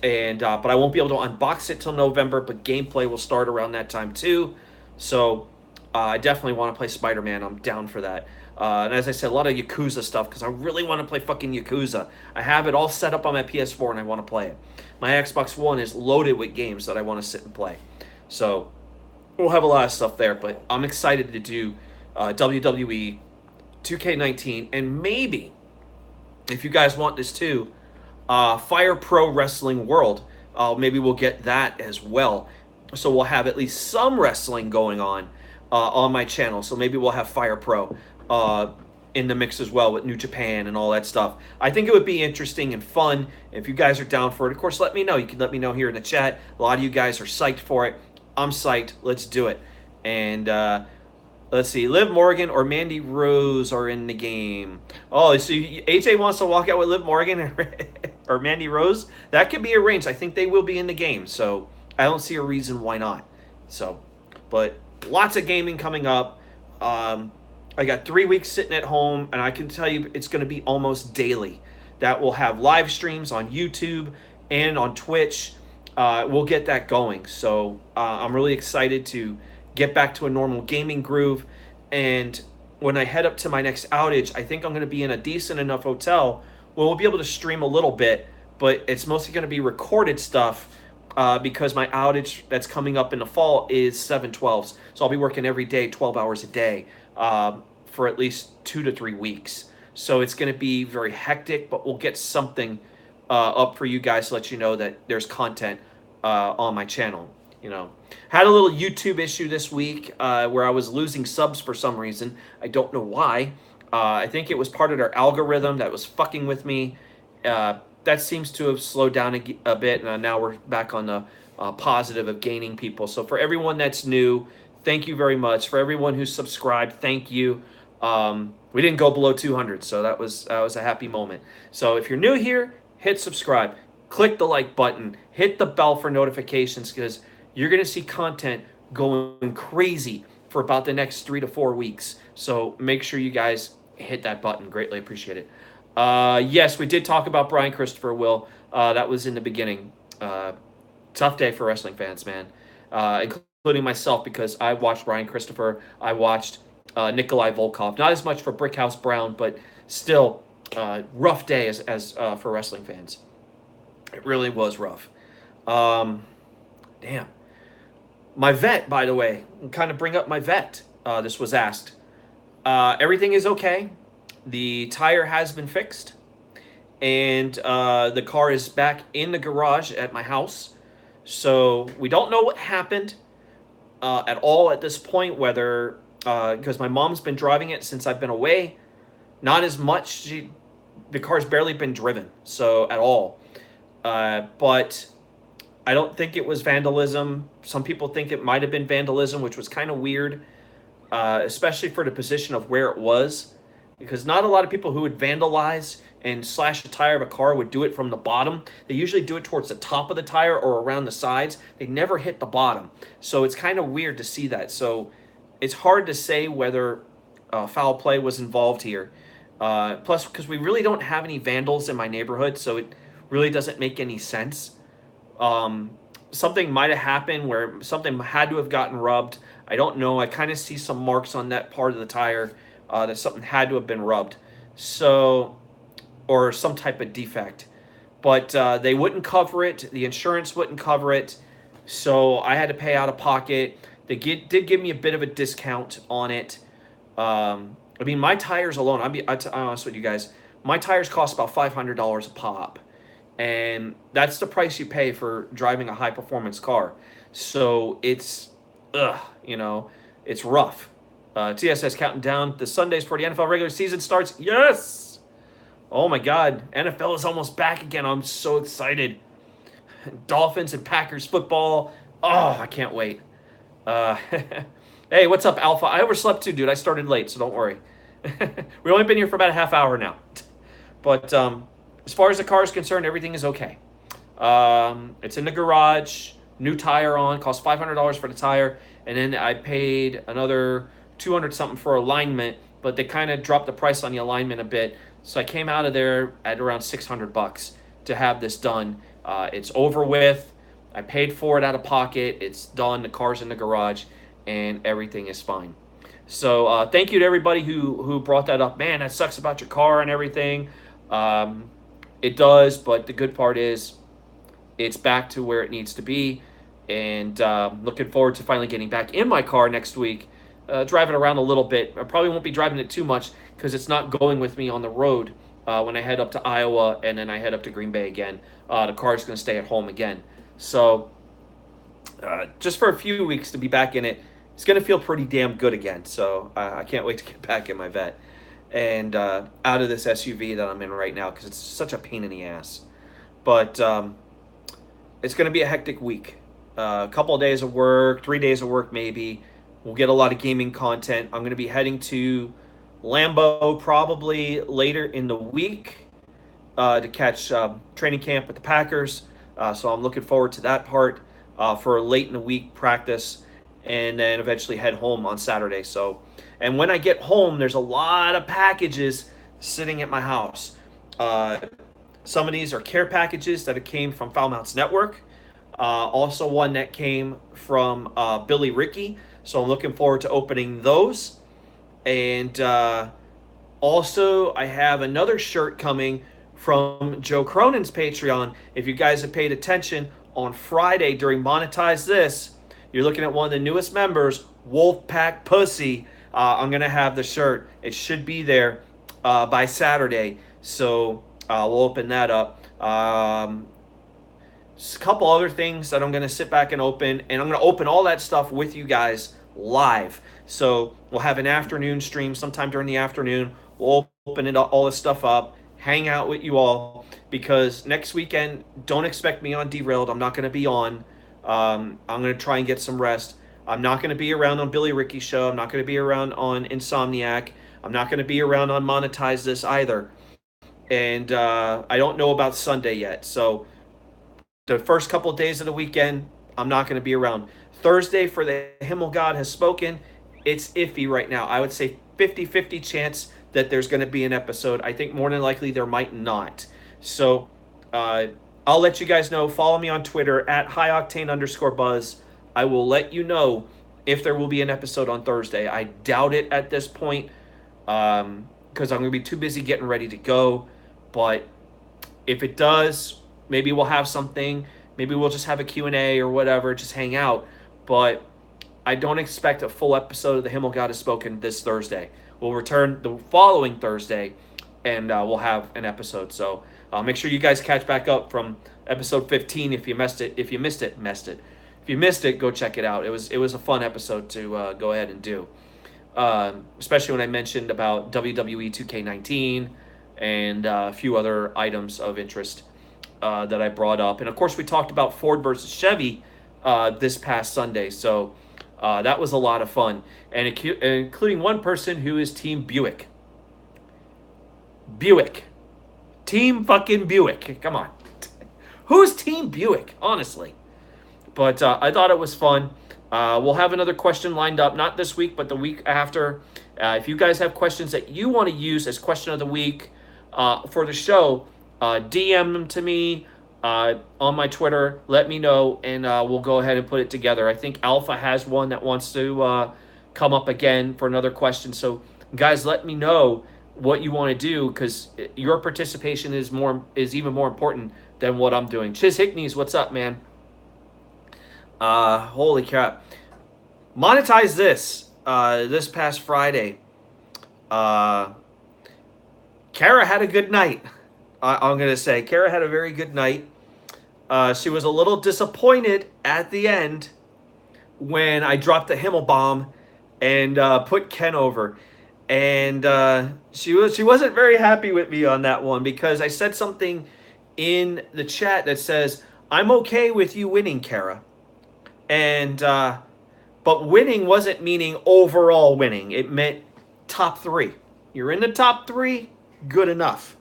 and but I won't be able to unbox it till November. But gameplay will start around that time too. So I definitely want to play Spider-Man. I'm down for that. And as I said, a lot of Yakuza stuff because I really want to play fucking Yakuza. I have it all set up on my PS4 and I want to play it. My Xbox One is loaded with games that I want to sit and play. So we'll have a lot of stuff there, but I'm excited to do WWE 2K19, and maybe, if you guys want this too, Fire Pro Wrestling World. Maybe we'll get that as well. So we'll have at least some wrestling going on my channel. So maybe we'll have Fire Pro in the mix as well with New Japan and all that stuff. I think it would be interesting and fun if you guys are down for it. Of course, let me know. You can let me know here in the chat. A lot of you guys are psyched for it. I'm psyched. Let's do it. And let's see. Liv Morgan or Mandy Rose are in the game. Oh, so AJ wants to walk out with Liv Morgan or Mandy Rose? That could be arranged. I think they will be in the game. So I don't see a reason why not. So, but lots of gaming coming up. I got 3 weeks sitting at home, and I can tell you it's going to be almost daily. That will have live streams on YouTube and on Twitch. We'll get that going. So I'm really excited to get back to a normal gaming groove. And when I head up to my next outage, I think I'm going to be in a decent enough hotel where we'll be able to stream a little bit, but it's mostly going to be recorded stuff because my outage that's coming up in the fall is 7/12s. So I'll be working every day, 12 hours a day. For at least 2 to 3 weeks. So it's going to be very hectic, but we'll get something up for you guys to let you know that there's content on my channel. Had a little YouTube issue this week where I was losing subs for some reason. I don't know why. I think it was part of their algorithm that was fucking with me. That seems to have slowed down a bit, and now we're back on the positive of gaining people. So for everyone that's new, thank you very much. For everyone who's subscribed, thank you. We didn't go below 200, so that was a happy moment. So if you're new here, hit subscribe, click the like button, hit the bell for notifications, because you're going to see content going crazy for about the next 3 to 4 weeks. So make sure you guys hit that button. Greatly appreciate it. Yes, we did talk about Brian Christopher, Will. That was in the beginning. Tough day for wrestling fans, man. Including myself, because I watched Brian Christopher. I watched Nikolai Volkov. Not as much for Brickhouse Brown, but still rough day as for wrestling fans. It really was rough. Damn. My vet, by the way, kind of bring up my vet. This was asked. Everything is okay. The tire has been fixed, and the car is back in the garage at my house. So we don't know what happened at all at this point, whether because my mom's been driving it since I've been away. Not as much. The car's barely been driven, so at all. But I don't think it was vandalism. Some people think it might have been vandalism, which was kind of weird, especially for the position of where it was, because not a lot of people who would vandalize and slash the tire of a car would do it from the bottom. They usually do it towards the top of the tire or around the sides. They never hit the bottom. So it's kind of weird to see that. So it's hard to say whether foul play was involved here. Plus, because we really don't have any vandals in my neighborhood, so it really doesn't make any sense. Um, Something might have happened where something had to have gotten rubbed. I don't know. I kind of see some marks on that part of the tire that something had to have been rubbed. So, or some type of defect. But they wouldn't cover it. The insurance wouldn't cover it. So I had to pay out of pocket. Did give me a bit of a discount on it. I mean, my tires alone, I'm honest with you guys, my tires cost about $500 a pop. And that's the price you pay for driving a high performance car. So it's, you know, it's rough. TSS counting down the Sundays for the NFL regular season starts. Yes! Oh my God, NFL is almost back again. I'm so excited. Dolphins and Packers football. Oh, I can't wait. Uh, hey, what's up, Alpha? I overslept too, dude. I started late, so don't worry. We've only been here for about a half hour now. But as far as the car is concerned, everything is okay. It's in the garage, new tire on, cost $500 for the tire, and then I paid another 200 something for alignment, but they kind of dropped the price on the alignment a bit. So I came out of there at around $600 to have this done. It's over with. I paid for it out of pocket. It's done. The car's in the garage, and everything is fine. So thank you to everybody who brought that up. Man, that sucks about your car and everything. It does, but the good part is it's back to where it needs to be. And looking forward to finally getting back in my car next week, driving around a little bit. I probably won't be driving it too much because it's not going with me on the road when I head up to Iowa and then I head up to Green Bay again. The car's going to stay at home again. So just for a few weeks to be back in it, it's going to feel pretty damn good again. So I can't wait to get back in my vet and out of this SUV that I'm in right now because it's such a pain in the ass. But it's going to be a hectic week. A couple of days of work, 3 days of work maybe. We'll get a lot of gaming content. I'm going to be heading to Lambeau probably later in the week to catch training camp with the Packers. So I'm looking forward to that part for a late in the week practice, and then eventually head home on Saturday. So, and when I get home, there's a lot of packages sitting at my house. Some of these are care packages that came from Foul Mounts Network. Also one that came from Billy Ricky. So I'm looking forward to opening those. And also I have another shirt coming from Joe Cronin's Patreon. If you guys have paid attention, on Friday during Monetize This, you're looking at one of the newest members, Wolfpack Pussy. I'm going to have the shirt. It should be there by Saturday. So we'll open that up. Just a couple other things that I'm going to sit back and open. And I'm going to open all that stuff with you guys live. So we'll have an afternoon stream sometime during the afternoon. We'll open it all this stuff up, hang out with you all, because next weekend, don't expect me on Derailed. I'm not going to be on. I'm going to try and get some rest. I'm not going to be around on Billy Ricky's show. I'm not going to be around on Insomniac. I'm not going to be around on Monetize This either. And I don't know about Sunday yet. So the first couple of days of the weekend, I'm not going to be around. Thursday for the Himmelgod has spoken. It's iffy right now. I would say 50-50 chance that there's going to be an episode. I think more than likely there might not. So I'll let you guys know. Follow me on Twitter at highoctane_buzz. I will let you know if there will be an episode on Thursday. I doubt it at this point because I'm going to be too busy getting ready to go. But if it does, maybe we'll have something. Maybe we'll just have a Q&A or whatever, just hang out. But I don't expect a full episode of the Himmelgod Has Spoken this Thursday. We'll return the following Thursday, and we'll have an episode. So make sure you guys catch back up from episode 15 if you missed it. If you missed it, go check it out. It was a fun episode to go ahead and do, especially when I mentioned about WWE 2K19 and a few other items of interest that I brought up. And of course, we talked about Ford versus Chevy this past Sunday. So that was a lot of fun, and including one person who is Team Buick. Team fucking Buick. Come on. Who's Team Buick, honestly? But I thought it was fun. We'll have another question lined up, not this week, but the week after. If you guys have questions that you want to use as question of the week for the show, DM them to me on my Twitter. Let me know, and we'll go ahead and put it together. I think Alpha has one that wants to come up again for another question. So, guys, let me know what you want to do, because your participation is even more important than what I'm doing. Chiz Hickneys, what's up, man? Holy crap. Monetize this. This past Friday. Kara had a good night. I'm going to say. Kara had a very good night. She was a little disappointed at the end when I dropped the Himmel bomb and put Ken over. And she wasn't very happy with me on that one, because I said something in the chat that says, I'm okay with you winning, Kara. And but winning wasn't meaning overall winning. It meant top 3. You're in the top 3, good enough.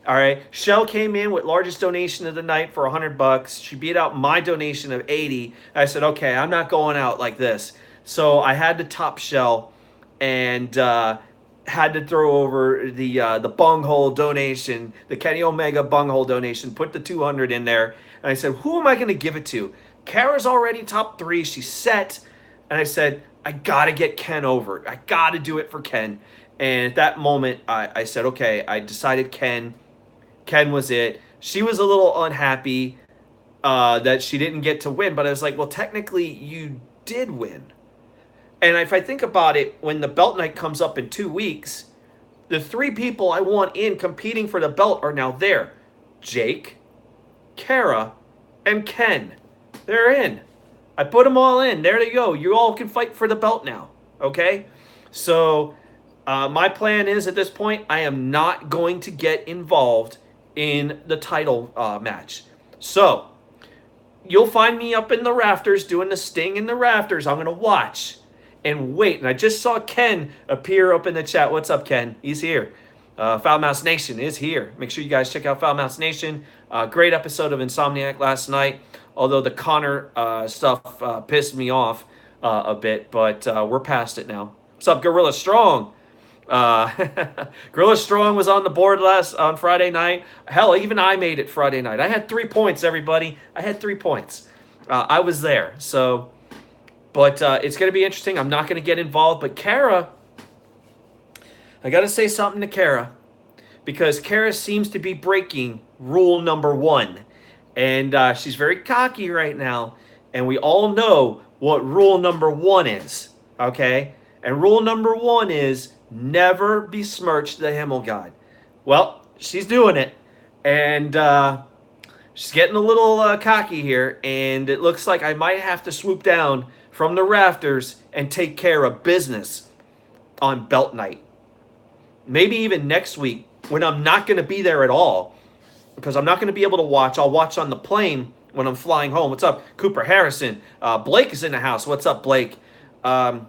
All right. Shell came in with largest donation of the night for $100. She beat out my donation of 80. I said, okay, I'm not going out like this. So I had to top Shell, and had to throw over the bunghole donation, the Kenny Omega bunghole donation, put the 200 in there. And I said, who am I going to give it to? Kara's already top 3. She's set. And I said, I got to get Ken over. I got to do it for Ken. And at that moment, I said, okay, I decided Ken. Ken was it. She was a little unhappy that she didn't get to win. But I was like, well, technically, you did win. And if I think about it, when the belt night comes up in 2 weeks, the 3 people I want in competing for the belt are now there. Jake, Kara, and Ken. They're in. I put them all in. There they go. You all can fight for the belt now. Okay? So my plan is, at this point, I am not going to get involved in the title match. So you'll find me up in the rafters doing the Sting in the rafters. I'm going to watch and wait. And I just saw Ken appear up in the chat. What's up, Ken? He's here. Foul Mouse Nation is here. Make sure you guys check out Foul Mouse Nation. Great episode of Insomniac last night. Although the Connor stuff pissed me off a bit. But we're past it now. What's up, Gorilla Strong? Gorilla Strong was on the board on Friday night. Hell, even I made it Friday night. I had 3 points, everybody. I had 3 points. I was there. So... But it's going to be interesting. I'm not going to get involved. But Kara, I got to say something to Kara, because Kara seems to be breaking rule number 1. And she's very cocky right now. And we all know what rule number 1 is. Okay? And rule number 1 is never besmirch the Himmelgod. Well, she's doing it. And she's getting a little cocky here. And it looks like I might have to swoop down from the rafters and take care of business on belt night. Maybe even next week, when I'm not going to be there at all, because I'm not going to be able to watch. I'll watch on the plane when I'm flying home. What's up, Cooper Harrison? Blake is in the house. What's up, Blake? I'll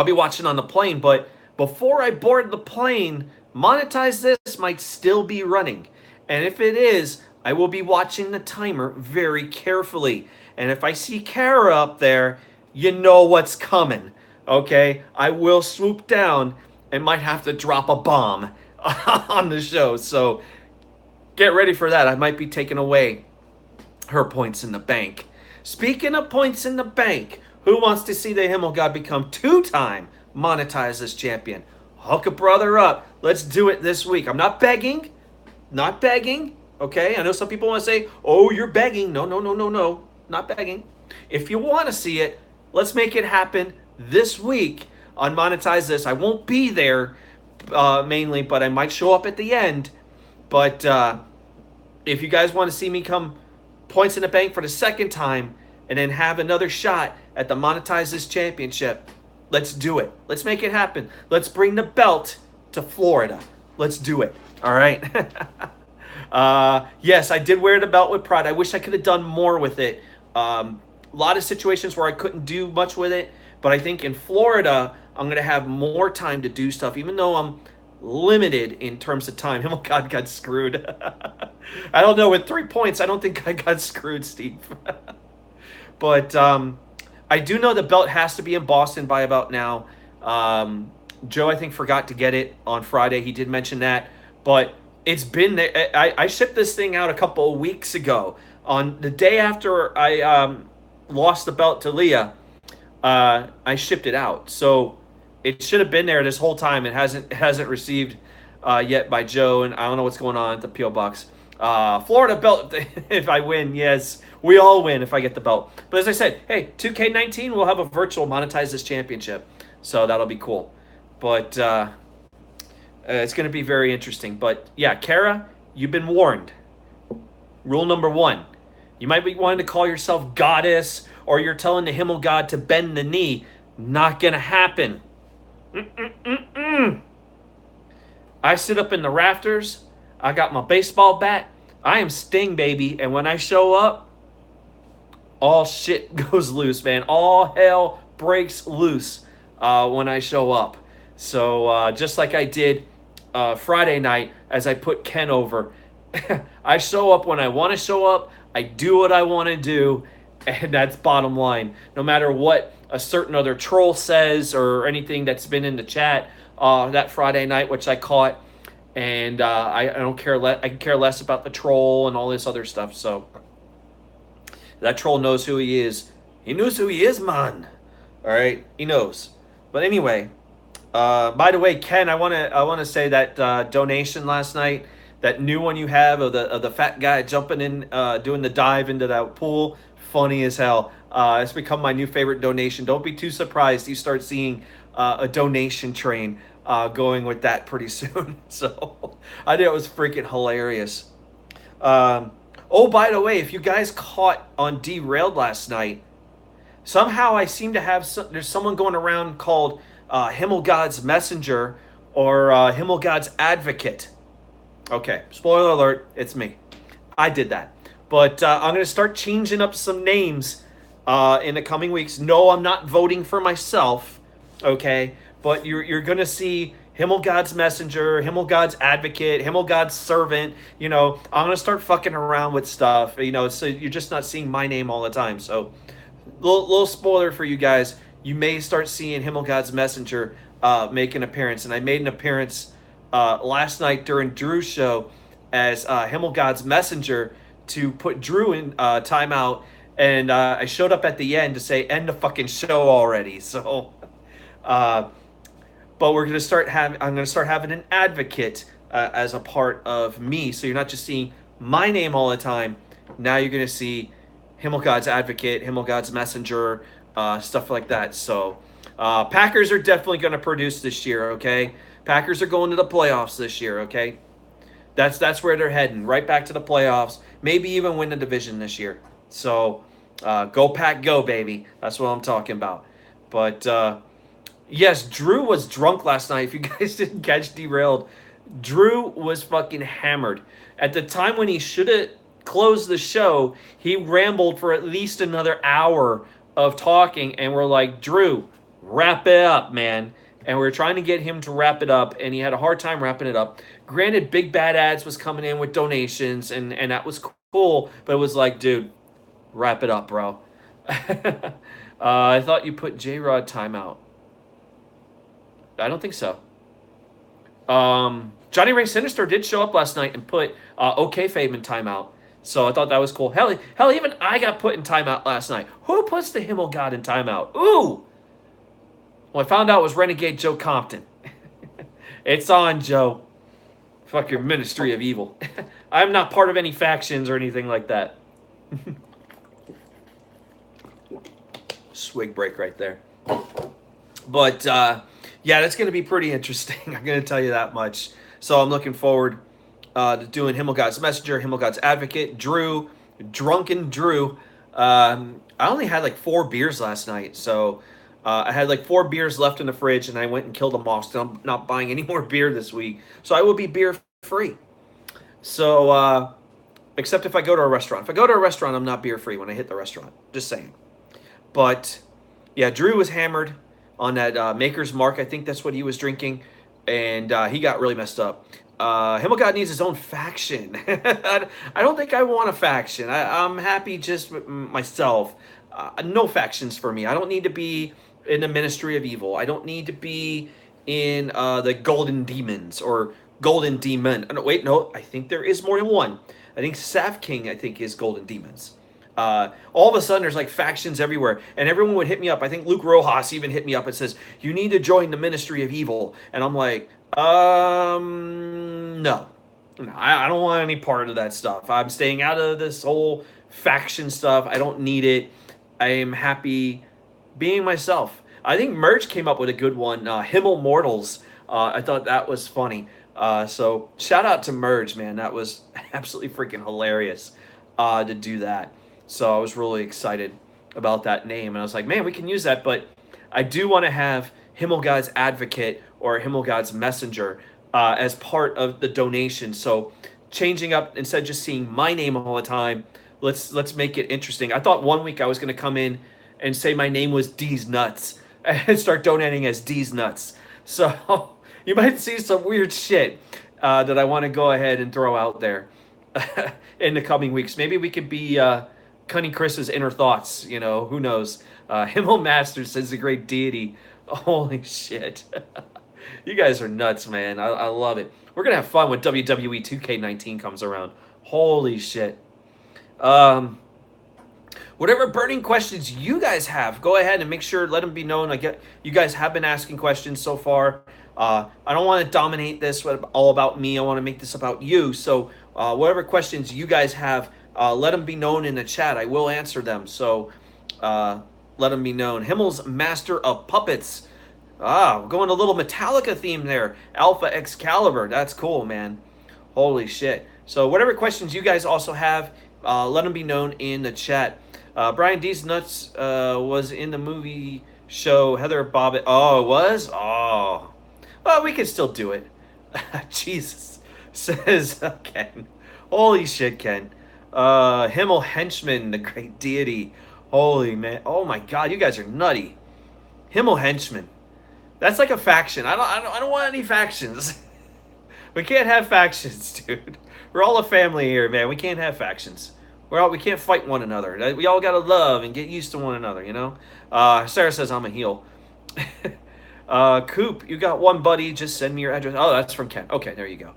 be watching on the plane, but before I board the plane, Monetize This might still be running. And if it is, I will be watching the timer very carefully. And if I see Kara up there, you know what's coming, okay? I will swoop down and might have to drop a bomb on the show. So get ready for that. I might be taking away her points in the bank. Speaking of points in the bank, who wants to see the Himmelgod become 2-time Monetize This champion? Hook a brother up. Let's do it this week. I'm not begging. Not begging, okay? I know some people want to say, oh, you're begging. No. Not begging. If you want to see it, let's make it happen this week on Monetize This. I won't be there mainly, but I might show up at the end. But if you guys want to see me come points in the bank for the 2nd time and then have another shot at the Monetize This championship, let's do it. Let's make it happen. Let's bring the belt to Florida. Let's do it. All right? Yes, I did wear the belt with pride. I wish I could have done more with it. A lot of situations where I couldn't do much with it, but I think in Florida, I'm going to have more time to do stuff, even though I'm limited in terms of time. Oh, God, got screwed. I don't know. With 3 points, I don't think I got screwed, Steve. But I I do know the belt has to be in Boston by about now. Um, Joe, I think, forgot to get it on Friday. He did mention that, but it's been there. I shipped this thing out a couple of weeks ago. On the day after I lost the belt to Leah, I shipped it out. So it should have been there this whole time. It hasn't received yet by Joe, and I don't know what's going on at the PO box. Florida belt. If I win, yes, we all win if I get the belt. But as I said, hey, 2K19, we'll have a virtual monetize this championship, so that'll be cool. But it's going to be very interesting. But yeah, Kara, you've been warned. Rule number one: you might be wanting to call yourself goddess, or you're telling the Himmelgod to bend the knee. Not gonna happen. Mm-mm-mm-mm. I sit up in the rafters. I got my baseball bat. I am Sting, baby. And when I show up, all shit goes loose, man. All hell breaks loose when I show up. So just like I did Friday night as I put Ken over, I show up when I want to show up. I do what I want to do. And that's bottom line. No matter what a certain other troll says or anything that's been in the chat that Friday night, which I caught. And I don't care. I can care less about the troll and all this other stuff. So that troll knows who he is. He knows who he is, man. All right, he knows. But anyway, by the way, Ken, I wanna say that donation last night, that new one you have of the fat guy jumping in, doing the dive into that pool, funny as hell. It's become my new favorite donation. Don't be too surprised you start seeing a donation train going with that pretty soon. So I think it was freaking hilarious. Oh, by the way, if you guys caught on Derailed last night, somehow I seem to have there's someone going around called Himmelgod's Messenger or Himmelgod's Advocate. Okay, spoiler alert, it's me. I did that. But I'm going to start changing up some names in the coming weeks. No, I'm not voting for myself, okay? But you're going to see Himmelgod's Messenger, Himmelgod's Advocate, Himmelgod's Servant. You know, I'm going to start fucking around with stuff, you know, so you're just not seeing my name all the time. So, little spoiler for you guys. You may start seeing Himmelgod's Messenger make an appearance. And I made an appearance last night during Drew's show as Himmelgod's Messenger to put Drew in timeout. And I showed up at the end to say, end the fucking show already. So, but we're going to start having, I'm going to start having an advocate as a part of me. So you're not just seeing my name all the time. Now you're going to see Himmelgod's Advocate, Himmelgod's Messenger, stuff like that. So Packers are definitely going to produce this year, okay? Packers are going to the playoffs this year, okay? That's where they're heading, right back to the playoffs. Maybe even win the division this year. So go Pack, go, baby. That's what I'm talking about. But yes, Drew was drunk last night. If you guys didn't catch Derailed, Drew was fucking hammered. At the time when he should have closed the show, he rambled for at least another hour of talking, and we're like, Drew, wrap it up, man. And we were trying to get him to wrap it up, and he had a hard time wrapping it up. Granted, Big Bad Ads was coming in with donations, and that was cool, but it was like, dude, wrap it up, bro. I thought you put J-Rod timeout. I don't think so. Johnny Ray Sinister did show up last night and put OK Fabe in timeout. So I thought that was cool. Hell, even I got put in timeout last night. Who puts the Himmelgod in timeout? Ooh! Well, I found out it was Renegade Joe Compton. It's on, Joe. Fuck your Ministry of Evil. I'm not part of any factions or anything like that. Swig break right there. But, yeah, that's going to be pretty interesting. I'm going to tell you that much. So I'm looking forward to doing Himmelgod's Messenger, Himmelgod's Advocate, Drew, Drunken Drew. I only had like 4 beers last night. So I had like 4 beers left in the fridge, and I went and killed them all. So I'm not buying any more beer this week. So I will be beer free. So, except if I go to a restaurant. If I go to a restaurant, I'm not beer free when I hit the restaurant. Just saying. But, yeah, Drew was hammered on that Maker's Mark. I think that's what he was drinking. And he got really messed up. Himmelgod needs his own faction. I don't think I want a faction. I'm happy just with myself. No factions for me. I don't need to be in the Ministry of Evil. I don't need to be in the Golden Demons or Golden Demon. No, wait, no, I think there is more than one. I think Sav King, I think, is Golden Demons. All of a sudden, there's like factions everywhere, and everyone would hit me up. I think Luke Rojas even hit me up and says, "You need to join the Ministry of Evil," and I'm like, no. No, I don't want any part of that stuff. I'm staying out of this whole faction stuff. I don't need it. I am happy being myself. I think Merge came up with a good one. Himmel Mortals. I thought that was funny. So shout out to Merge, man. That was absolutely freaking hilarious to do that. So I was really excited about that name. And I was like, man, we can use that. But I do want to have Himmelgod's Advocate or Himmelgod's Messenger as part of the donation. So changing up, instead of just seeing my name all the time, let's make it interesting. I thought one week I was going to come in and say my name was D's Nuts and start donating as D's Nuts. So you might see some weird shit that I want to go ahead and throw out there in the coming weeks. Maybe we could be Cunning Chris's inner thoughts. You know, who knows? Himmel Master says the great deity. Holy shit. You guys are nuts, man. I love it. We're going to have fun when WWE 2K19 comes around. Holy shit. Whatever burning questions you guys have, go ahead and make sure, let them be known. You guys have been asking questions so far. I don't want to dominate this with all about me. I want to make this about you. So whatever questions you guys have, let them be known in the chat. I will answer them. So let them be known. Himmel's Master of Puppets. We're going a little Metallica theme there. Alpha Excalibur. That's cool, man. Holy shit. So whatever questions you guys also have, let them be known in the chat. Brian D's Nuts was in the movie show Heather Bobbitt. Oh, it was? Oh. Well, we can still do it. Jesus. Says Ken. Holy shit, Ken. Himmel Henchman, the great deity. Holy man. Oh my god, you guys are nutty. Himmel Henchman. That's like a faction. I don't want any factions. We can't have factions, dude. We're all a family here, man. We can't have factions. We can't fight one another. We all gotta love and get used to one another, you know? Sarah says I'm a heel. Coop, you got one, buddy. Just send me your address. Oh, that's from Ken. Okay, there you go.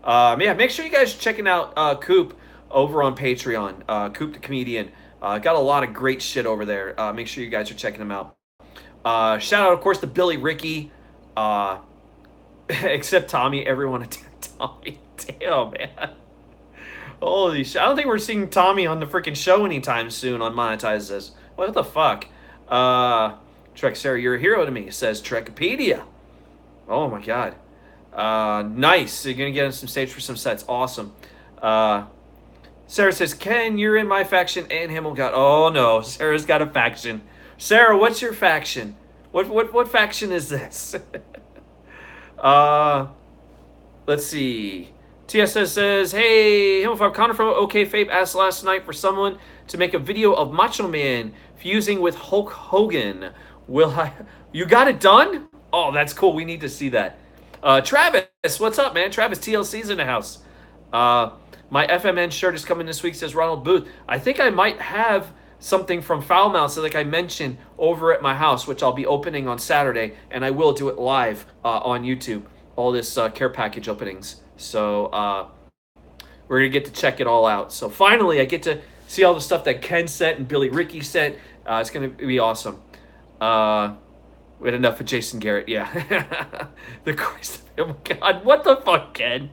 Yeah, make sure you guys are checking out Coop over on Patreon. Coop the Comedian. Got a lot of great shit over there. Make sure you guys are checking them out. Shout out, of course, to Billy Ricky. Except Tommy. Everyone attacked Tommy. Damn, man. Holy shit. I don't think we're seeing Tommy on the freaking show anytime soon on Monetize This. What the fuck? Trek, Sarah, you're a hero to me, says Trekipedia. Oh my god. Nice. So you're going to get on some stage for some sets. Awesome. Sarah says, Ken, you're in my faction and Himmelgod. Oh no, Sarah's got a faction. Sarah, what's your faction? What faction is this? Let's see. TSS says, hey, Himmelfarb, Connor from OK Fape asked last night for someone to make a video of Macho Man fusing with Hulk Hogan. You got it done? Oh, that's cool. We need to see that. Travis, what's up, man? Travis TLC's in the house. My FMN shirt is coming this week, says Ronald Booth. I think I might have something from Foul Mouth, so like I mentioned, over at my house, which I'll be opening on Saturday, and I will do it live on YouTube, all this care package openings. So we're going to get to check it all out. So finally, I get to see all the stuff that Ken sent and Billy Ricky sent. It's going to be awesome. We had enough of Jason Garrett, yeah. The Christ of him, God, what the fuck, Ken?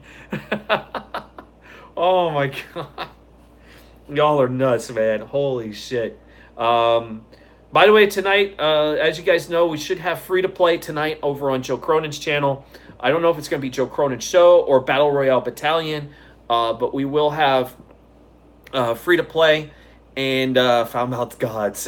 Oh my god. Y'all are nuts, man. Holy shit. By the way, tonight, as you guys know, we should have free-to-play tonight over on Joe Cronin's channel. I don't know if it's going to be Joe Cronin Show or Battle Royale Battalion, but we will have free-to-play and Foul Mouth Gods.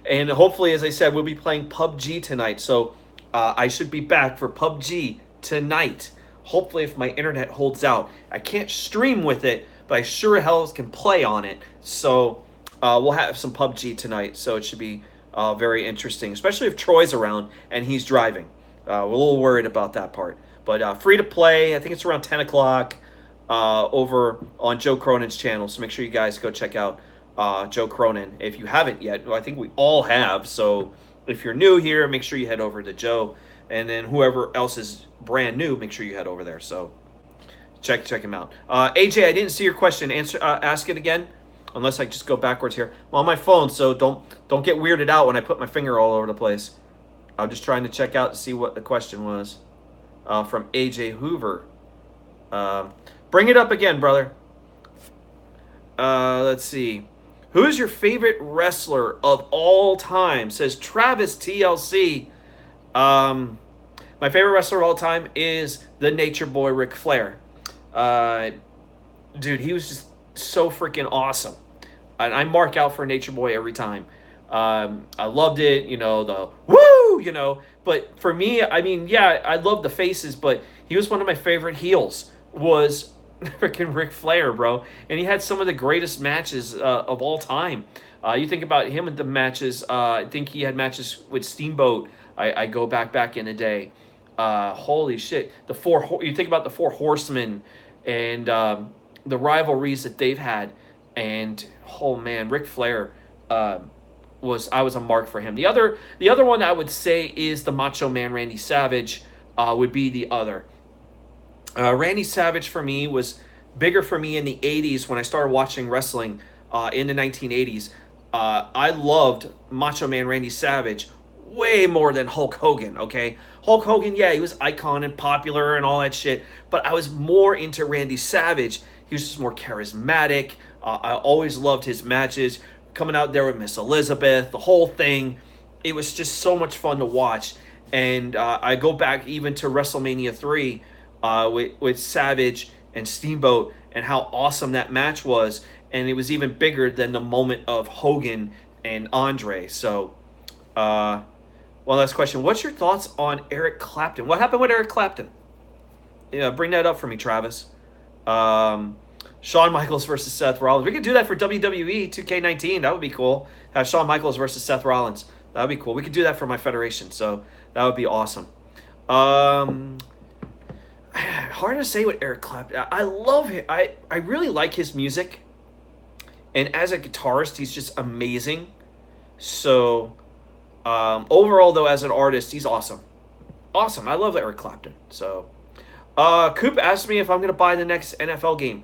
And hopefully, as I said, we'll be playing PUBG tonight. So I should be back for PUBG tonight. Hopefully, if my internet holds out. I can't stream with it, but I sure hell can play on it. So we'll have some PUBG tonight. So it should be very interesting, especially if Troy's around and he's driving. We're a little worried about that part. But free to play, I think it's around 10 o'clock over on Joe Cronin's channel. So make sure you guys go check out Joe Cronin. If you haven't yet, well, I think we all have. So if you're new here, make sure you head over to Joe, and then whoever else is brand new, make sure you head over there. So check him out. AJ, I didn't see your question. Ask it again, unless I just go backwards here. I'm on my phone, so don't get weirded out when I put my finger all over the place. I'm just trying to check out to see what the question was from AJ Hoover. Bring it up again, brother. Let's see. Who is your favorite wrestler of all time? Says Travis TLC. My favorite wrestler of all time is the Nature Boy Ric Flair. Dude, he was just so freaking awesome. And I mark out for Nature Boy every time. I loved it, the woo, But for me, I mean, yeah, I love the faces, but he was one of my favorite heels. Was freaking Ric Flair, bro. And he had some of the greatest matches of all time. You think about him in the matches. I think he had matches with Steamboat. I go back in the day. Holy shit! You think about the Four Horsemen and the rivalries that they've had, and oh man, Ric Flair was a mark for him. The other one I would say is the Macho Man Randy Savage. Would be the other. Randy Savage for me was bigger for me in the 80s when I started watching wrestling in the 1980s. I loved Macho Man Randy Savage way more than Hulk Hogan, okay? Hulk Hogan, yeah, he was icon and popular and all that shit, but I was more into Randy Savage. He was just more charismatic. I always loved his matches. Coming out there with Miss Elizabeth, the whole thing. It was just so much fun to watch. And I go back even to WrestleMania 3 with Savage and Steamboat and how awesome that match was. And it was even bigger than the moment of Hogan and Andre. So, one last question. What's your thoughts on Eric Clapton? What happened with Eric Clapton? Yeah, bring that up for me, Travis. Shawn Michaels versus Seth Rollins. We could do that for WWE 2K19. That would be cool. Have Shawn Michaels versus Seth Rollins. That would be cool. We could do that for my federation. So that would be awesome. Hard to say with Eric Clapton. I love him. I really like his music. And as a guitarist, he's just amazing. So overall, though, as an artist, he's awesome. Awesome. I love Eric Clapton. So Coop asked me if I'm going to buy the next NFL game.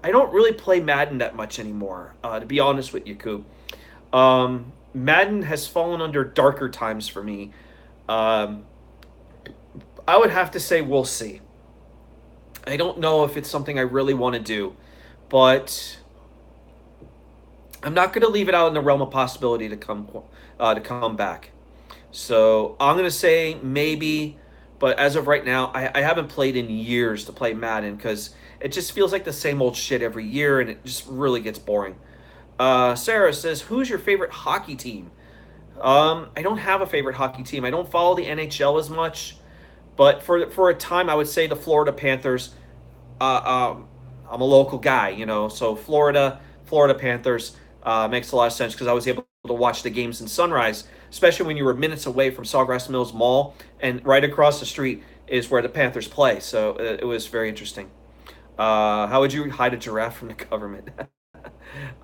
I don't really play Madden that much anymore, to be honest with you, Coop. Madden has fallen under darker times for me. I would have to say we'll see. I don't know if it's something I really want to do, but I'm not going to leave it out in the realm of possibility to come back. So I'm going to say maybe, but as of right now, I haven't played in years to play Madden because it just feels like the same old shit every year, and it just really gets boring. Sarah says, who's your favorite hockey team? I don't have a favorite hockey team. I don't follow the NHL as much, but for a time, I would say the Florida Panthers. I'm a local guy, so Florida Panthers makes a lot of sense because I was able to watch the games in Sunrise, especially when you were minutes away from Sawgrass Mills Mall, and right across the street is where the Panthers play. So it was very interesting. How would you hide a giraffe from the government?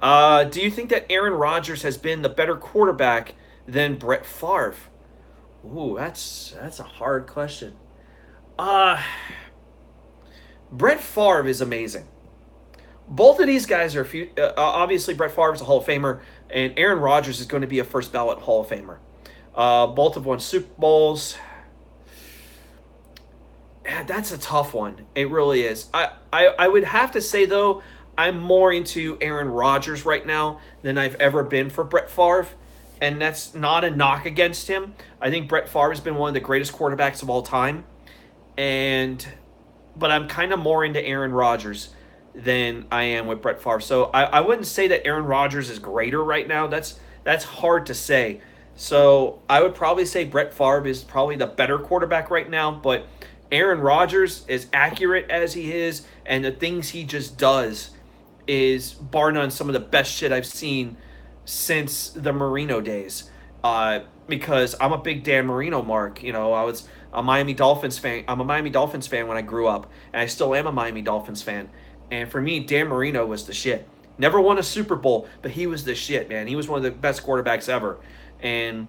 Do you think that Aaron Rodgers has been the better quarterback than Brett Favre? Ooh, that's a hard question. Brett Favre is amazing. Both of these guys are obviously Brett Favre is a Hall of Famer, and Aaron Rodgers is going to be a first ballot Hall of Famer. Both have won Super Bowls. That's a tough one. It really is. I would have to say, though, I'm more into Aaron Rodgers right now than I've ever been for Brett Favre. And that's not a knock against him. I think Brett Favre has been one of the greatest quarterbacks of all time. But I'm kind of more into Aaron Rodgers than I am with Brett Favre. So I wouldn't say that Aaron Rodgers is greater right now. That's hard to say. So I would probably say Brett Favre is probably the better quarterback right now. But Aaron Rodgers, as accurate as he is, and the things he just does is, bar none, some of the best shit I've seen since the Marino days. Because I'm a big Dan Marino mark. I was a Miami Dolphins fan. I'm a Miami Dolphins fan when I grew up, and I still am a Miami Dolphins fan. And for me, Dan Marino was the shit. Never won a Super Bowl, but he was the shit, man. He was one of the best quarterbacks ever. And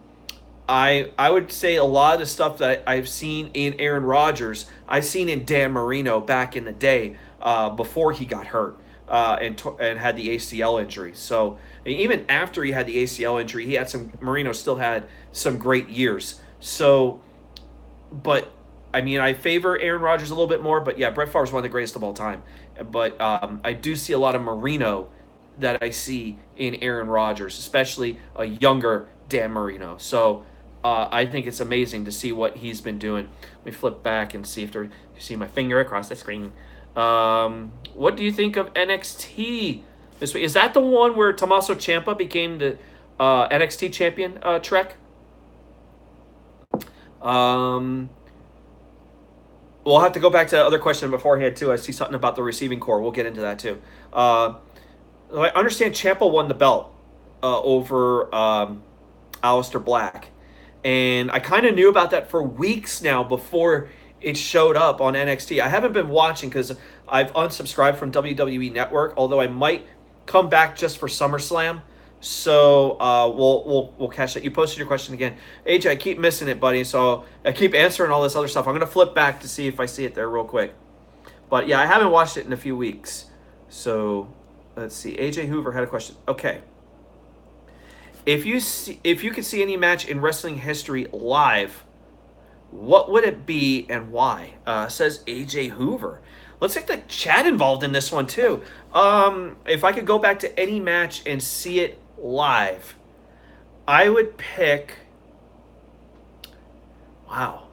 I would say a lot of the stuff that I've seen in Aaron Rodgers, I've seen in Dan Marino back in the day before he got hurt and had the ACL injury. So even after he had the ACL injury, he had some. Marino still had some great years. So, but I mean, I favor Aaron Rodgers a little bit more. But yeah, Brett Favre is one of the greatest of all time. But I do see a lot of Marino that I see in Aaron Rodgers, especially a younger Dan Marino. So I think it's amazing to see what he's been doing. Let me flip back and see if you see my finger across the screen. What do you think of NXT this week? Is that the one where Tommaso Ciampa became the NXT champion, Trek? We'll have to go back to the other question beforehand, too. I see something about the receiving core. We'll get into that, too. I understand Ciampa won the belt over Aleister Black. And I kind of knew about that for weeks now before it showed up on NXT. I haven't been watching because I've unsubscribed from WWE Network, although I might come back just for SummerSlam. So we'll catch that. You posted your question again. AJ, I keep missing it, buddy, so I keep answering all this other stuff. I'm going to flip back to see if I see it there real quick. But yeah, I haven't watched it in a few weeks. So let's see. AJ Hoover had a question. Okay. If you could see any match in wrestling history live, what would it be and why? Says AJ Hoover. Let's get the chat involved in this one too. If I could go back to any match and see it live, I would pick. Wow.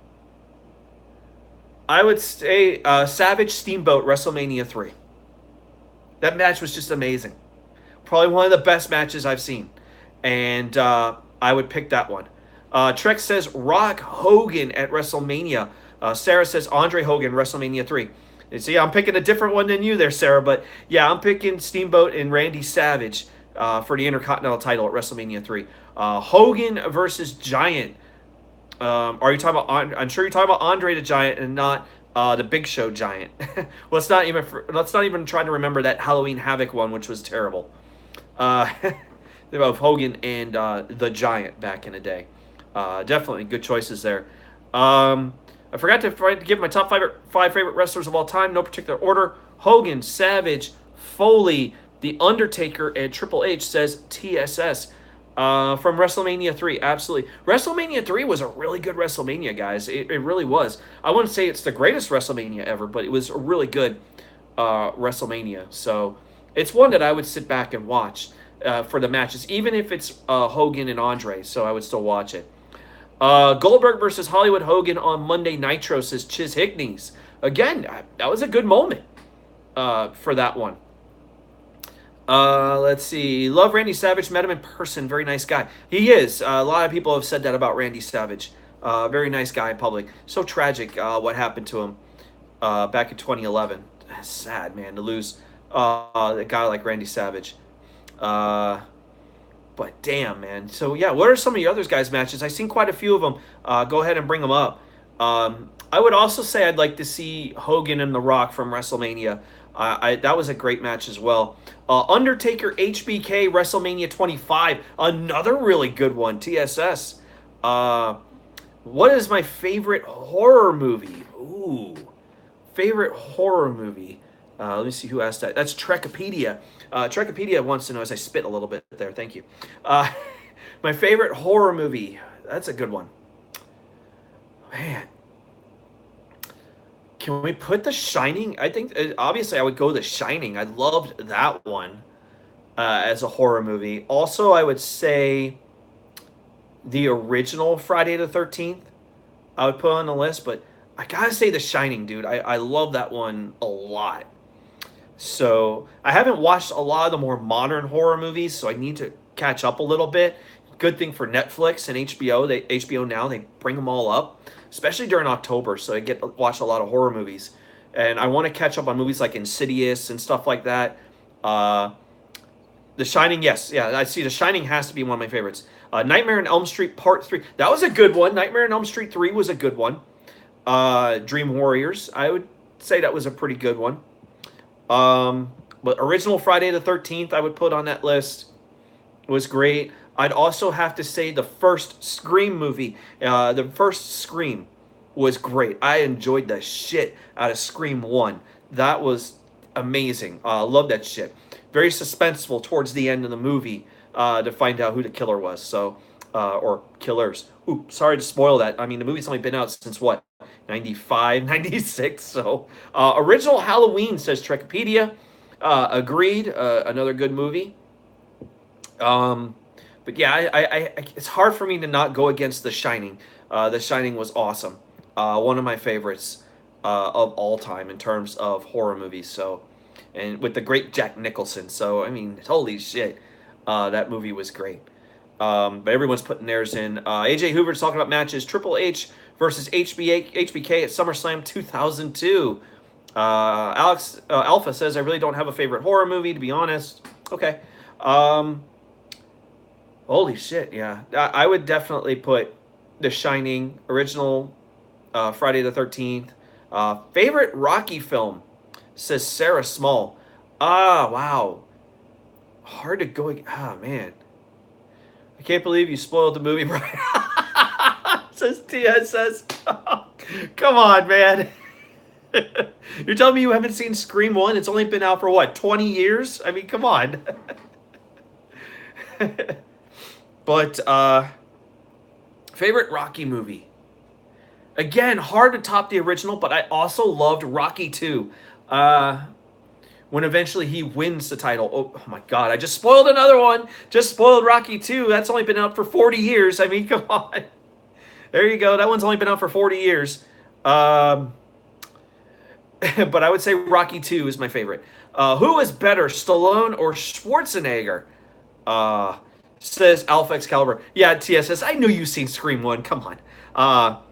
I would say Savage Steamboat WrestleMania 3. That match was just amazing. Probably one of the best matches I've seen. And I would pick that one. Trek says Rock Hogan at WrestleMania. Sarah says Andre Hogan, WrestleMania 3. And see, I'm picking a different one than you there, Sarah. But yeah, I'm picking Steamboat and Randy Savage for the Intercontinental title at WrestleMania 3. Hogan versus Giant. Are you talking about? I'm sure you're talking about Andre the Giant and not the Big Show Giant. let's not even try to remember that Halloween Havoc one, which was terrible. Of Hogan and the Giant back in the day. Definitely good choices there. I forgot to give my top five favorite wrestlers of all time, no particular order. Hogan, Savage, Foley, The Undertaker, and Triple H, says TSS. From WrestleMania 3, absolutely. WrestleMania 3 was a really good WrestleMania, guys. It really was. I wouldn't say it's the greatest WrestleMania ever, but it was a really good WrestleMania. So it's one that I would sit back and watch. For the matches, even if it's Hogan and Andre, so I would still watch it. Goldberg versus Hollywood Hogan on Monday Nitro, says Chiz Hickneys. Again, that was a good moment for that one. Let's see. Love Randy Savage. Met him in person. Very nice guy. He is. A lot of people have said that about Randy Savage. Very nice guy in public. So tragic what happened to him back in 2011. That's sad, man, to lose a guy like Randy Savage. But damn, man. So yeah, what are some of the other guys' matches? I've seen quite a few of them. Go ahead and bring them up. I would also say I'd like to see Hogan and The Rock from WrestleMania. That was a great match as well. Undertaker HBK WrestleMania 25, another really good one. TSS. What is my favorite horror movie? Ooh, favorite horror movie. Let me see who asked that. That's Trekopedia. Trekopedia wants to know as I spit a little bit there. Thank you. My favorite horror movie. That's a good one. Man. Can we put The Shining? I think, obviously, I would go The Shining. I loved that one as a horror movie. Also, I would say the original Friday the 13th. I would put on the list, but I gotta say The Shining, dude. I love that one a lot. So I haven't watched a lot of the more modern horror movies, so I need to catch up a little bit. Good thing for Netflix and HBO. HBO Now, they bring them all up, especially during October, so I get to watch a lot of horror movies. And I want to catch up on movies like Insidious and stuff like that. The Shining, yes. Yeah, I see The Shining has to be one of my favorites. Nightmare on Elm Street Part 3. That was a good one. Nightmare on Elm Street 3 was a good one. Dream Warriors, I would say that was a pretty good one. But original Friday the 13th, I would put on that list. Was great. I'd also have to say the first Scream movie, the first Scream was great. I enjoyed the shit out of Scream 1. That was amazing. Love that shit. Very suspenseful towards the end of the movie to find out who the killer was. So, or killers. Ooh, sorry to spoil that. I mean, the movie's only been out since what? 95, 96. So, original Halloween, says Trekipedia. Agreed. Another good movie. But yeah, it's hard for me to not go against The Shining. The Shining was awesome. One of my favorites of all time in terms of horror movies. So, and with the great Jack Nicholson. So, I mean, holy shit, that movie was great. But everyone's putting theirs in. AJ Hoover's talking about matches. Triple H versus HBK at SummerSlam 2002. Alex Alpha says, I really don't have a favorite horror movie, to be honest. Okay. Holy shit, yeah. I would definitely put The Shining, original Friday the 13th. Favorite Rocky film, says Sarah Small. Wow. Hard to go. Man. I can't believe you spoiled the movie, Brian. Says TSS. Come on, man. You're telling me you haven't seen Scream 1? It's only been out for what, 20 years? I mean, come on. But favorite Rocky movie. Again, hard to top the original, but I also loved Rocky 2. When eventually he wins the title. Oh my God, I just spoiled another one. Just spoiled Rocky 2. That's only been out for 40 years. I mean, come on. There you go. That one's only been out for 40 years. But I would say Rocky 2 is my favorite. Who is better, Stallone or Schwarzenegger? Says Alpha Excalibur. Yeah, TSS, I knew you've seen Scream 1. Come on.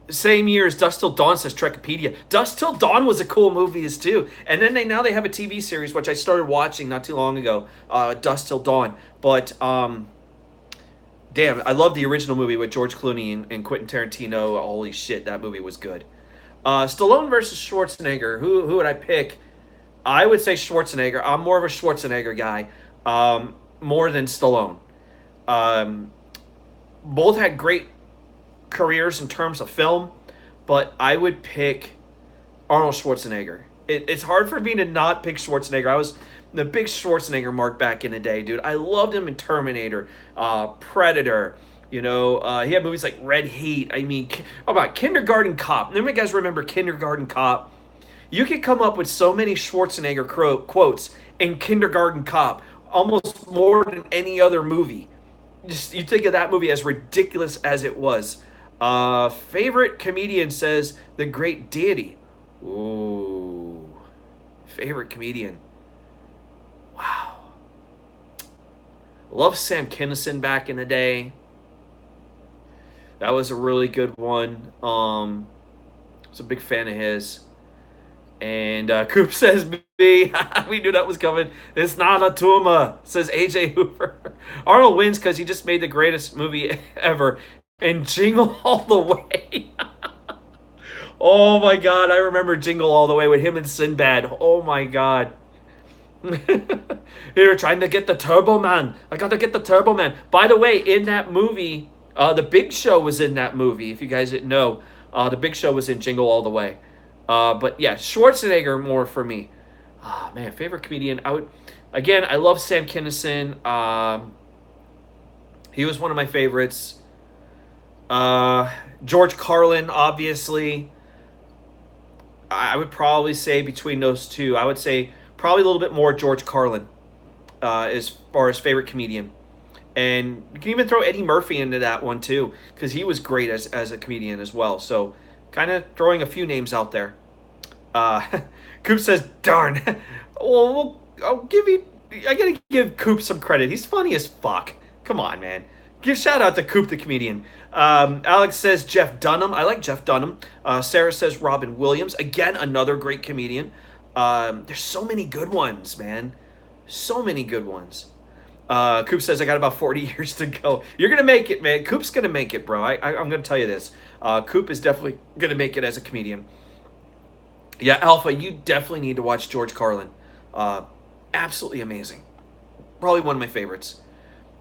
Same year as Dusk Till Dawn, says Trekipedia. Dusk Till Dawn was a cool movie too. And then now they have a TV series, which I started watching not too long ago, Dusk Till Dawn. But, damn, I love the original movie with George Clooney and Quentin Tarantino. Holy shit, that movie was good. Stallone versus Schwarzenegger. Who would I pick? I would say Schwarzenegger. I'm more of a Schwarzenegger guy, more than Stallone. Both had great careers in terms of film, but I would pick Arnold Schwarzenegger. It's hard for me to not pick Schwarzenegger. I was the big Schwarzenegger mark back in the day, dude. I loved him in Terminator, Predator. You know, he had movies like Red Heat. I mean, how about Kindergarten Cop? None of you guys remember Kindergarten Cop? You could come up with so many Schwarzenegger quotes in Kindergarten Cop, almost more than any other movie. Just you think of that movie as ridiculous as it was. Favorite comedian, says the Great Deity. Ooh, favorite comedian. Wow. Love Sam Kinison back in the day. That was a really good one. Was a big fan of his. And Coop says, "Me, we knew that was coming. It's not a tumor," says AJ Hoover. Arnold wins because he just made the greatest movie ever. And Jingle All the Way. Oh my God, I remember Jingle All the Way with him and Sinbad. Oh my God. They were trying to get the Turbo Man. I got to get the Turbo Man. By the way, in that movie, The Big Show was in that movie. If you guys didn't know, The Big Show was in Jingle All the Way. But yeah, Schwarzenegger more for me. Man, favorite comedian. I love Sam Kinison. He was one of my favorites. George Carlin, obviously. I would probably say between those two, I would say probably a little bit more George Carlin, as far as favorite comedian. And you can even throw Eddie Murphy into that one too, because he was great as a comedian as well. So kind of throwing a few names out there. Coop says, darn. Well, I gotta give Coop some credit. He's funny as fuck. Come on, man. Give shout out to Coop the comedian. Alex says Jeff Dunham. I like Jeff Dunham. Sarah says Robin Williams. Again, another great comedian. There's so many good ones, man. So many good ones. Coop says, I got about 40 years to go. You're going to make it, man. Coop's going to make it, bro. I'm going to tell you this. Coop is definitely going to make it as a comedian. Yeah, Alpha, you definitely need to watch George Carlin. Uh, Absolutely amazing. Probably one of my favorites.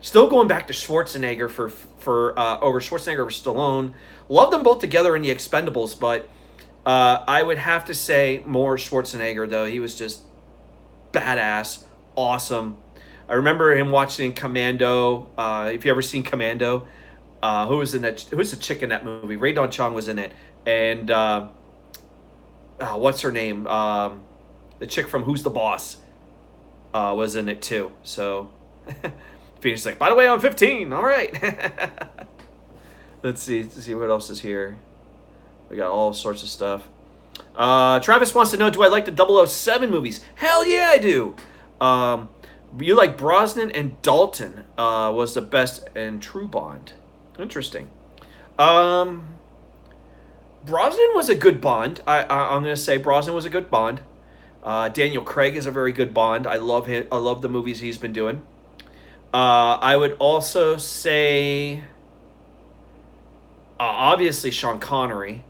Still going back to Schwarzenegger for over Schwarzenegger over Stallone. Love them both together in the Expendables, but I would have to say more Schwarzenegger though. He was just badass, awesome. I remember him watching Commando. If you ever seen Commando, who was in that? Who was the chick in that movie? Ray Don Chong was in it, and what's her name? The chick from Who's the Boss was in it too. So Phoenix like, by the way, I'm 15. All right. Let's see what else is here. We got all sorts of stuff. Travis wants to know, do I like the 007 movies? Hell yeah, I do. You like Brosnan and Dalton was the best and True Bond. Interesting. Brosnan was a good Bond. I'm going to say Brosnan was a good Bond. Daniel Craig is a very good Bond. I love him. I love the movies he's been doing. I would also say, obviously, Sean Connery,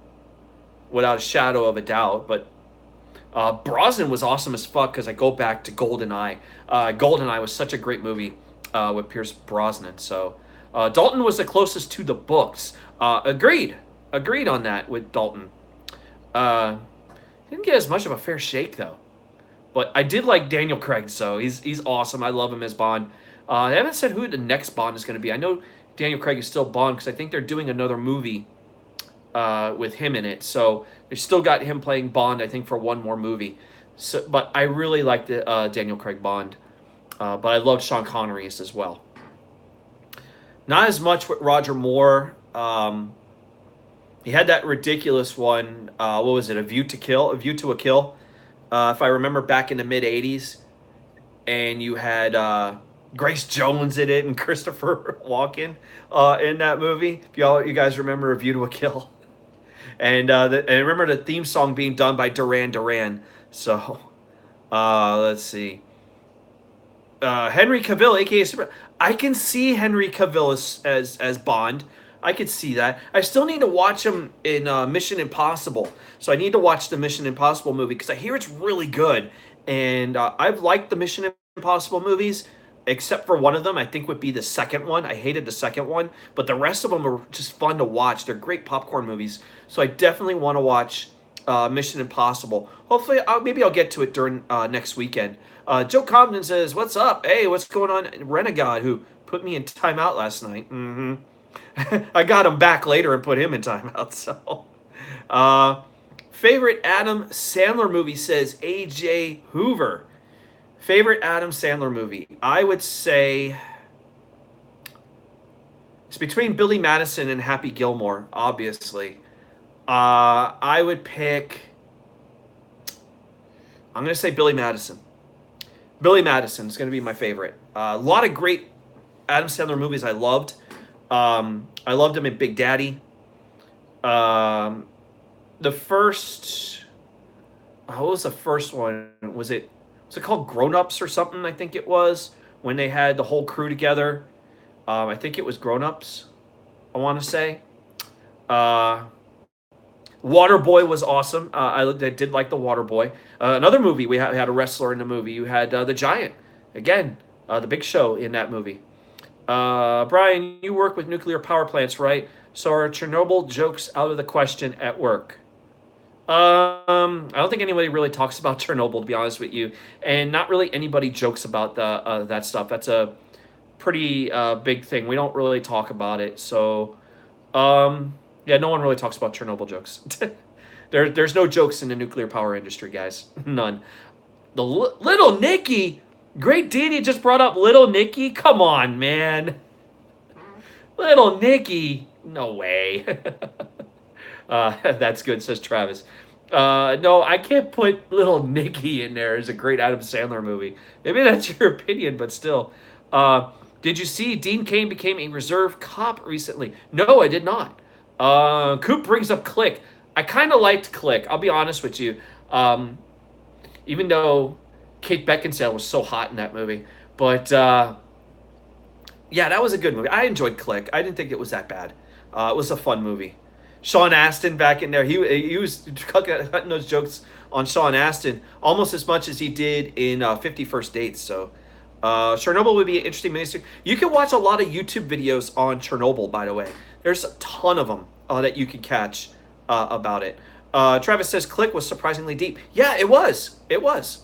without a shadow of a doubt. But Brosnan was awesome as fuck because I go back to GoldenEye. GoldenEye was such a great movie with Pierce Brosnan. So Dalton was the closest to the books. Agreed on that with Dalton. Didn't get as much of a fair shake though. But I did like Daniel Craig, so he's awesome. I love him as Bond. I haven't said who the next Bond is going to be. I know Daniel Craig is still Bond because I think they're doing another movie with him in it. So they still got him playing Bond, I think, for one more movie. So, but I really like the Daniel Craig Bond. But I love Sean Connery's as well. Not as much with Roger Moore. He had that ridiculous one. What was it? A View to a Kill. If I remember back in the mid 80s, and you had Grace Jones in it and Christopher Walken in that movie. If you guys remember A View to a Kill, and I remember the theme song being done by Duran Duran. So let's see. Henry Cavill, aka Super. I can see Henry Cavill as Bond. I could see that. I still need to watch him in Mission Impossible. So I need to watch the Mission Impossible movie because I hear it's really good. And I've liked the Mission Impossible movies, except for one of them. I think would be the second one. I hated the second one, but the rest of them are just fun to watch. They're great popcorn movies. So I definitely want to watch Mission Impossible. Hopefully, maybe I'll get to it during next weekend. Joe Compton says, "What's up? Hey, what's going on?" Renegade, who put me in timeout last night. Mm-hmm. I got him back later and put him in timeout. So, favorite Adam Sandler movie, says AJ Hoover. Favorite Adam Sandler movie, I would say it's between Billy Madison and Happy Gilmore. Obviously, I would pick. I'm going to say Billy Madison. Billy Madison is going to be my favorite. A lot of great Adam Sandler movies I loved. I loved him in Big Daddy. The first, what was the first one? Was it called Grown Ups or something? I think it was when they had the whole crew together. I think it was Grown Ups, I want to say. Waterboy was awesome. I did like the Waterboy. Another movie, we had a wrestler in the movie. You had the Giant, again, the Big Show in that movie. Brian, you work with nuclear power plants, right? So are Chernobyl jokes out of the question at work? I don't think anybody really talks about Chernobyl, to be honest with you, and not really anybody jokes about that stuff. That's a pretty big thing. We don't really talk about it, so yeah, no one really talks about Chernobyl jokes. There's no jokes in the nuclear power industry, guys. None. The Little Nicky. Great Didi just brought up Little Nicky. Come on, man. Little Nicky. No way. That's good, says Travis. No, I can't put Little Nicky in there as a great Adam Sandler movie. Maybe that's your opinion, but still. Did you see Dean Cain became a reserve cop recently? No, I did not. Coop brings up Click. I kind of liked Click. I'll be honest with you. Even though Kate Beckinsale was so hot in that movie. But, yeah, that was a good movie. I enjoyed Click. I didn't think it was that bad. It was a fun movie. Sean Astin back in there. He was cutting those jokes on Sean Astin almost as much as he did in 50 First Dates. So Chernobyl would be an interesting miniseries. You can watch a lot of YouTube videos on Chernobyl, by the way. There's a ton of them that you can catch about it. Travis says Click was surprisingly deep. Yeah, it was. It was.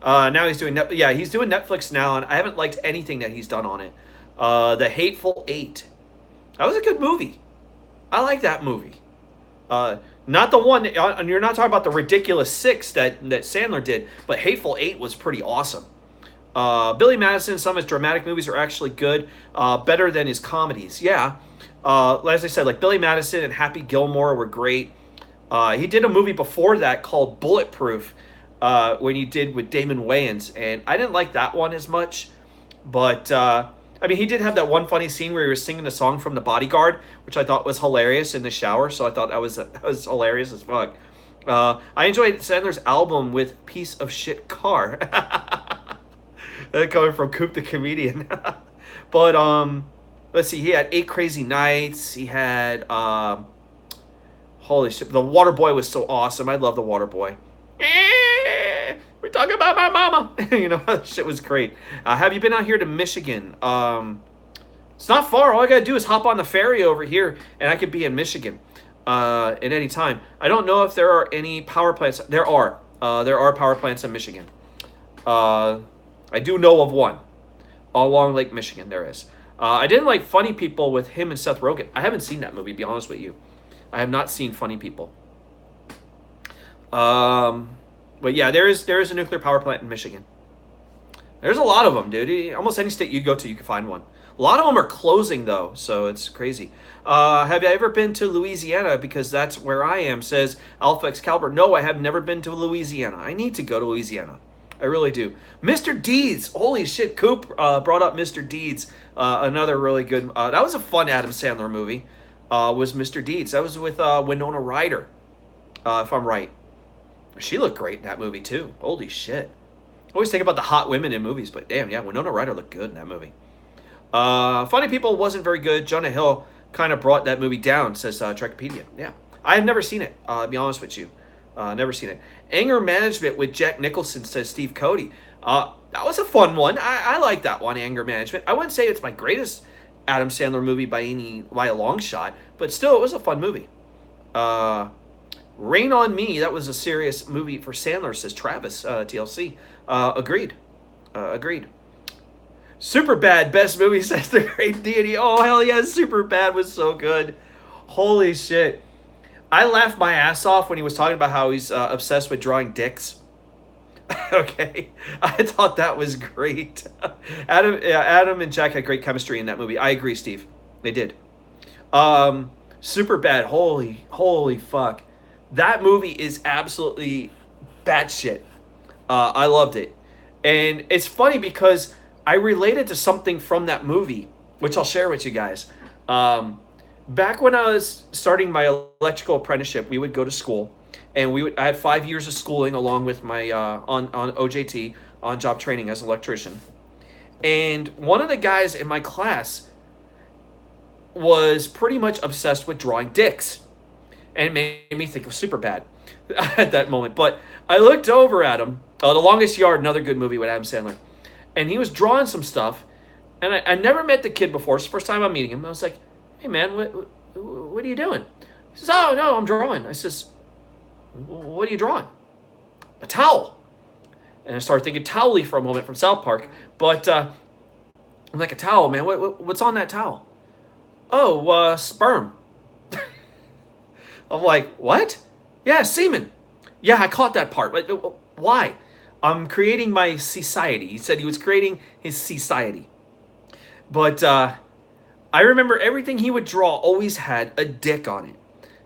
Now he's doing he's doing Netflix now, and I haven't liked anything that he's done on it. The Hateful Eight. That was a good movie. I like that movie. Not the one, and you're not talking about the Ridiculous Six that Sandler did, but Hateful Eight was pretty awesome. Billy Madison, some of his dramatic movies are actually good, better than his comedies. Yeah. As I said, like Billy Madison and Happy Gilmore were great. He did a movie before that called Bulletproof, when he did with Damon Wayans, and I didn't like that one as much, but I mean, he did have that one funny scene where he was singing a song from The Bodyguard, which I thought was hilarious in the shower, so I thought that was hilarious as fuck. I enjoyed Sandler's album with Piece of Shit Car. Coming from Coop the Comedian. But let's see, he had 8 Crazy Nights. He had holy shit, The Waterboy was so awesome. I love The Waterboy. We're talking about my mama. You know, shit was great. Have you been out here to Michigan? It's not far. All I gotta do is hop on the ferry over here, and I could be in Michigan at any time. I don't know if there are any power plants. There are power plants in Michigan. I do know of one along Lake Michigan. There is. I didn't like Funny People with him and Seth Rogen. I haven't seen that movie, to be honest with you. I have not seen Funny People. But yeah, there is a nuclear power plant in Michigan. There's a lot of them, dude. Almost any state you go to, you can find one. A lot of them are closing, though, so it's crazy. Have you ever been to Louisiana? Because that's where I am, says Alpha Excalibur. No, I have never been to Louisiana. I need to go to Louisiana. I really do. Mr. Deeds. Holy shit, Coop brought up Mr. Deeds. Another really good... that was a fun Adam Sandler movie, was Mr. Deeds. That was with Winona Ryder, if I'm right. She looked great in that movie, too. Holy shit. I always think about the hot women in movies, but damn, yeah, Winona Ryder looked good in that movie. Funny People wasn't very good. Jonah Hill kind of brought that movie down, says Trekpedia. Yeah. I have never seen it, to be honest with you. Never seen it. Anger Management with Jack Nicholson, says Steve Cody. That was a fun one. I like that one, Anger Management. I wouldn't say it's my greatest Adam Sandler movie by a long shot, but still, it was a fun movie. Rain on Me, that was a serious movie for Sandler, says Travis, TLC. Agreed. Agreed. Superbad, best movie, says The Great Deity. Oh, hell yeah, Superbad was so good. Holy shit. I laughed my ass off when he was talking about how he's obsessed with drawing dicks. Okay. I thought that was great. Adam and Jack had great chemistry in that movie. I agree, Steve. They did. Superbad. Holy fuck. That movie is absolutely batshit. I loved it. And it's funny because I related to something from that movie, which I'll share with you guys. Back when I was starting my electrical apprenticeship, we would go to school, and I had 5 years of schooling along with my on OJT, on-job training as an electrician. And one of the guys in my class was pretty much obsessed with drawing dicks. And it made me think of Superbad at that moment. But I looked over at him. The Longest Yard, another good movie with Adam Sandler. And he was drawing some stuff. And I never met the kid before. It's the first time I'm meeting him. I was like, hey, man, what are you doing? He says, oh, no, I'm drawing. I says, what are you drawing? A towel. And I started thinking Towley for a moment from South Park. But I'm like, a towel, man. What's on that towel? Oh, sperm. I'm like, what? Yeah, semen. Yeah, I caught that part. But why? I'm creating my society. He said he was creating his society. But I remember everything he would draw always had a dick on it.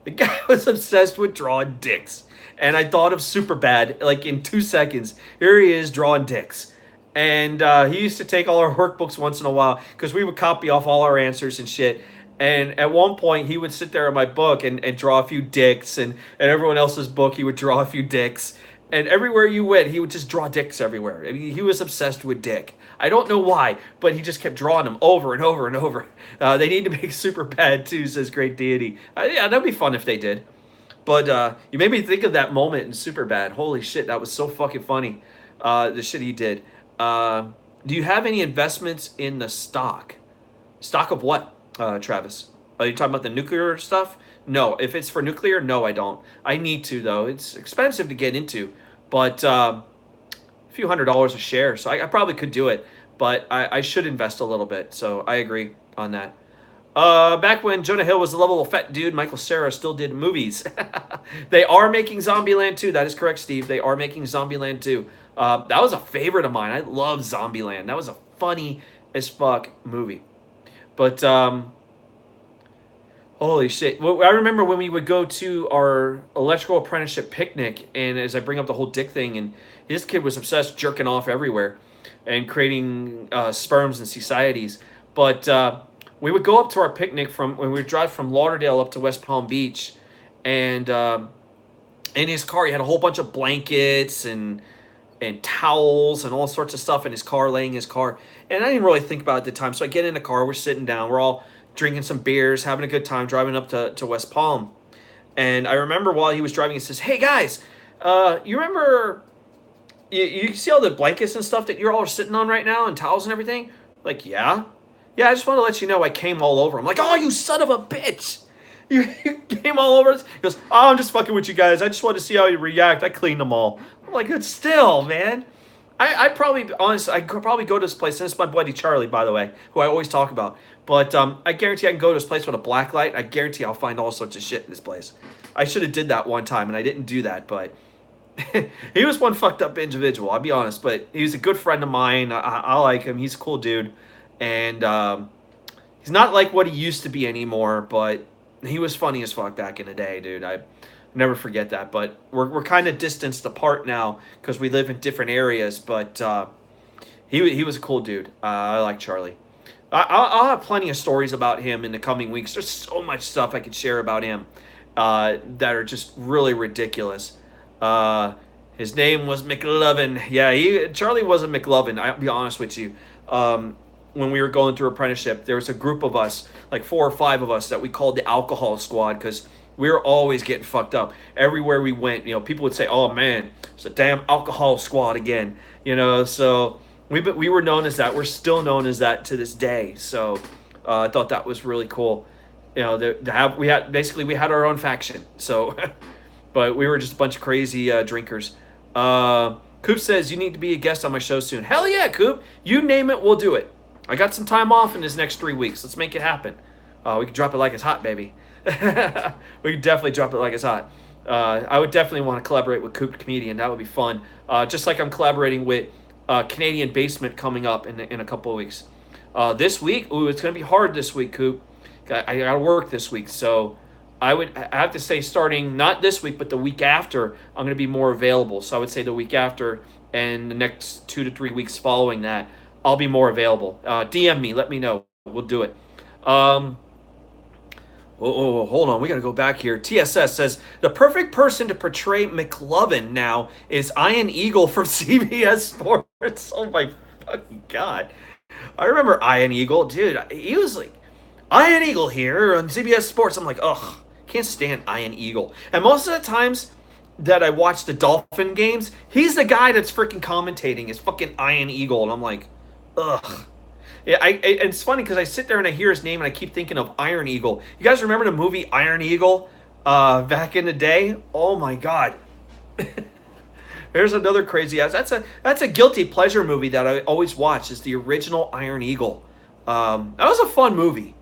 The guy was obsessed with drawing dicks. And I thought of Superbad, like in 2 seconds. Here he is drawing dicks. And he used to take all our workbooks once in a while because we would copy off all our answers and shit. And at one point, he would sit there in my book and draw a few dicks. And everyone else's book, he would draw a few dicks. And everywhere you went, he would just draw dicks everywhere. I mean, he was obsessed with dick. I don't know why, but he just kept drawing them over and over and over. They need to make Superbad too, says Great Deity. Yeah, that'd be fun if they did. But you made me think of that moment in Superbad. Holy shit, that was so fucking funny. The shit he did. Do you have any investments in the stock? Stock of what, Travis? Are you talking about the nuclear stuff? No. If it's for nuclear, no, I don't. I need to, though. It's expensive to get into. But a few $100s a share. So I probably could do it. But I should invest a little bit. So I agree on that. Back when Jonah Hill was a lovable fat dude, Michael Cera still did movies. They are making Zombieland 2. That is correct, Steve. They are making Zombieland 2. That was a favorite of mine. I love Zombieland. That was a funny as fuck movie. But holy shit. Well, I remember when we would go to our electrical apprenticeship picnic, and as I bring up the whole dick thing, and this kid was obsessed jerking off everywhere and creating sperms and societies. But we would go up to our picnic from when we would drive from Lauderdale up to West Palm Beach, and in his car he had a whole bunch of blankets and towels and all sorts of stuff in his car, laying in his car. And I didn't really think about it at the time. So I get in the car, we're sitting down, we're all drinking some beers, having a good time, driving up to West Palm. And I remember while he was driving, he says, "Hey guys, you remember, you see all the blankets and stuff that you're all sitting on right now and towels and everything?" Like, yeah. Yeah, I just want to let you know I came all over. I'm like, "Oh, you son of a bitch. You came all over us?" He goes, "Oh, I'm just fucking with you guys. I just wanted to see how you react. I cleaned them all." I'm like, "Good still, man." I probably, honestly, I could probably go to this place. And it's my buddy Charlie, by the way, who I always talk about. But I guarantee I can go to this place with a black light. I guarantee I'll find all sorts of shit in this place. I should have did that one time, and I didn't do that. But he was one fucked up individual, I'll be honest. But he was a good friend of mine. I like him. He's a cool dude. And he's not like what he used to be anymore, but he was funny as fuck back in the day, dude. I never forget that. But we're kind of distanced apart now because we live in different areas. But he was a cool dude. I like Charlie. I'll have plenty of stories about him in the coming weeks. There's so much stuff I could share about him that are just really ridiculous. His name was McLovin. Yeah, Charlie was a McLovin. I'll be honest with you. When we were going through apprenticeship, there was a group of us, like 4 or 5 of us, that we called the alcohol squad because we were always getting fucked up. Everywhere we went, people would say, "Oh man, it's a damn alcohol squad again." So we were known as that. We're still known as that to this day. So I thought that was really cool. We had our own faction. So, but we were just a bunch of crazy drinkers. Coop says you need to be a guest on my show soon. Hell yeah, Coop! You name it, we'll do it. I got some time off in this next 3 weeks. Let's make it happen. We can drop it like it's hot, baby. We can definitely drop it like it's hot. I would definitely want to collaborate with Coop the Comedian. That would be fun. Just like I'm collaborating with Canadian Basement coming up in a couple of weeks. This week, it's going to be hard this week, Coop. I got to work this week. So I have to say starting not this week, but the week after, I'm going to be more available. So I would say the week after and the next 2 to 3 weeks following that, I'll be more available. DM me. Let me know. We'll do it. Hold on. We got to go back here. TSS says, the perfect person to portray McLovin now is Ian Eagle from CBS Sports. Oh, my fucking God. I remember Ian Eagle. Dude, he was like, Ian Eagle here on CBS Sports. I'm like, ugh, can't stand Ian Eagle. And most of the times that I watch the Dolphin games, he's the guy that's freaking commentating. It's fucking Ian Eagle. And I'm like, ugh. Yeah, it's funny because I sit there and I hear his name and I keep thinking of Iron Eagle. You guys remember the movie Iron Eagle back in the day? Oh my God. There's another crazy ass. That's a guilty pleasure movie that I always watch. Is the original Iron Eagle. That was a fun movie.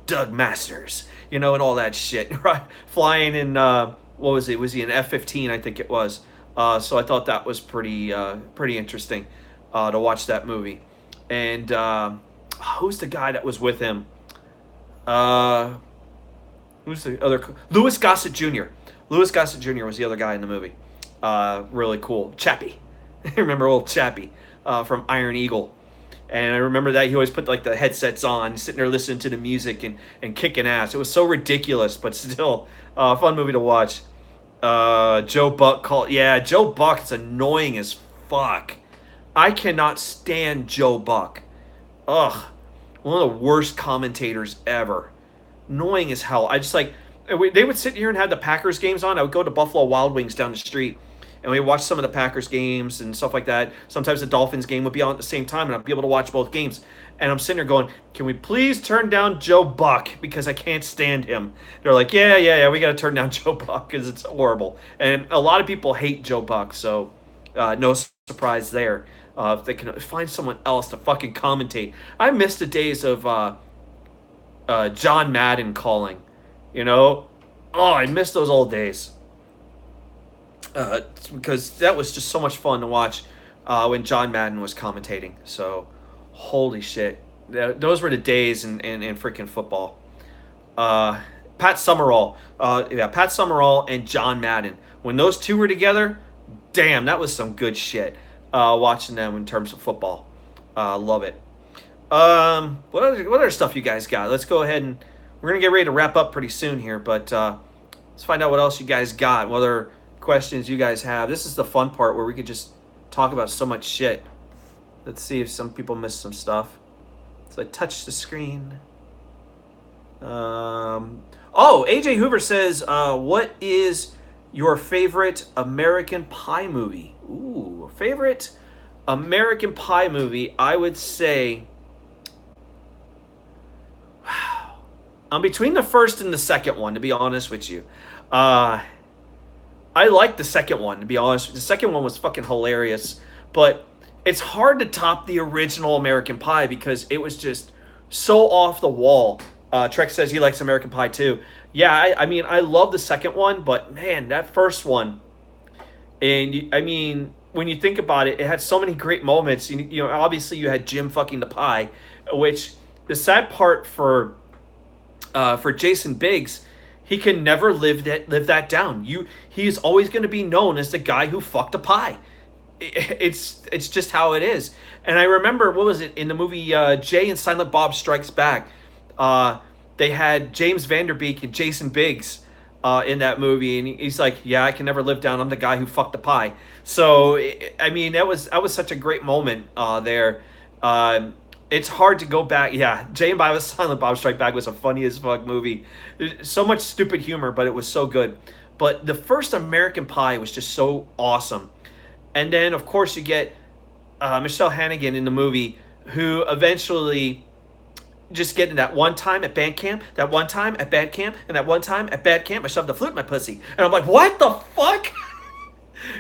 Doug Masters, and all that shit. Right? Flying in what was it? Was he an F-15? I think it was. So I thought that was pretty interesting to watch that movie. And who's the guy that was with him? Who's the other? Louis Gossett Jr. Louis Gossett Jr. was the other guy in the movie. Really cool. Chappie. Remember old Chappie from Iron Eagle. And I remember that he always put like the headsets on, sitting there listening to the music and kicking ass. It was so ridiculous, but still a fun movie to watch. Joe Buck Joe Buck is annoying as fuck. I cannot stand Joe Buck. Ugh, one of the worst commentators ever. Annoying as hell. I just like they would sit here and have the Packers games on. I would go to Buffalo Wild Wings down the street, and we watch some of the Packers games and stuff like that. Sometimes the Dolphins game would be on at the same time, and I'd be able to watch both games. And I'm sitting there going, "Can we please turn down Joe Buck because I can't stand him?" They're like, "Yeah, we got to turn down Joe Buck because it's horrible." And a lot of people hate Joe Buck, so no surprise there. If they can find someone else to fucking commentate, I miss the days of John Madden calling. You know, oh, I miss those old days because that was just so much fun to watch when John Madden was commentating. So, holy shit, those were the days in freaking football. Uh, Pat Summerall, Pat Summerall and John Madden. When those two were together, damn, that was some good shit. Watching them in terms of football, love it. What other stuff you guys got? Let's go ahead and we're gonna get ready to wrap up pretty soon here, but let's find out what else you guys got. What other questions you guys have? This is the fun part where we could just talk about so much shit. Let's see if some people missed some stuff. So I touch the screen. AJ Hoover says, "What is your favorite American Pie movie?" Ooh, favorite American Pie movie? I would say, I'm between the first and the second one, to be honest with you. I like the second one, to be honest. The second one was fucking hilarious, but it's hard to top the original American Pie because it was just so off the wall. Trek says he likes American Pie too. Yeah, I mean, I love the second one, but man, that first one, I mean, when you think about it, it had so many great moments. You know, obviously you had Jim fucking the pie, which the sad part for Jason Biggs, he can never live that down. He's always going to be known as the guy who fucked a pie. It's just how it is. And I remember, what was it in the movie Jay and Silent Bob Strikes Back? They had James Vanderbeek and Jason Biggs in that movie, and he's like, "Yeah, I can never live down. I'm the guy who fucked the pie." So I mean, that was such a great moment there. It's hard to go back. Yeah, Jay and Silent Bob Strike Back was a funny as fuck movie. So much stupid humor, but it was so good. But the first American Pie was just so awesome. And then, of course, you get Michelle Hannigan in the movie, who eventually just getting that one time at band camp, that one time at band camp, and that one time at band camp, I shoved a flute in my pussy. And I'm like, what the fuck?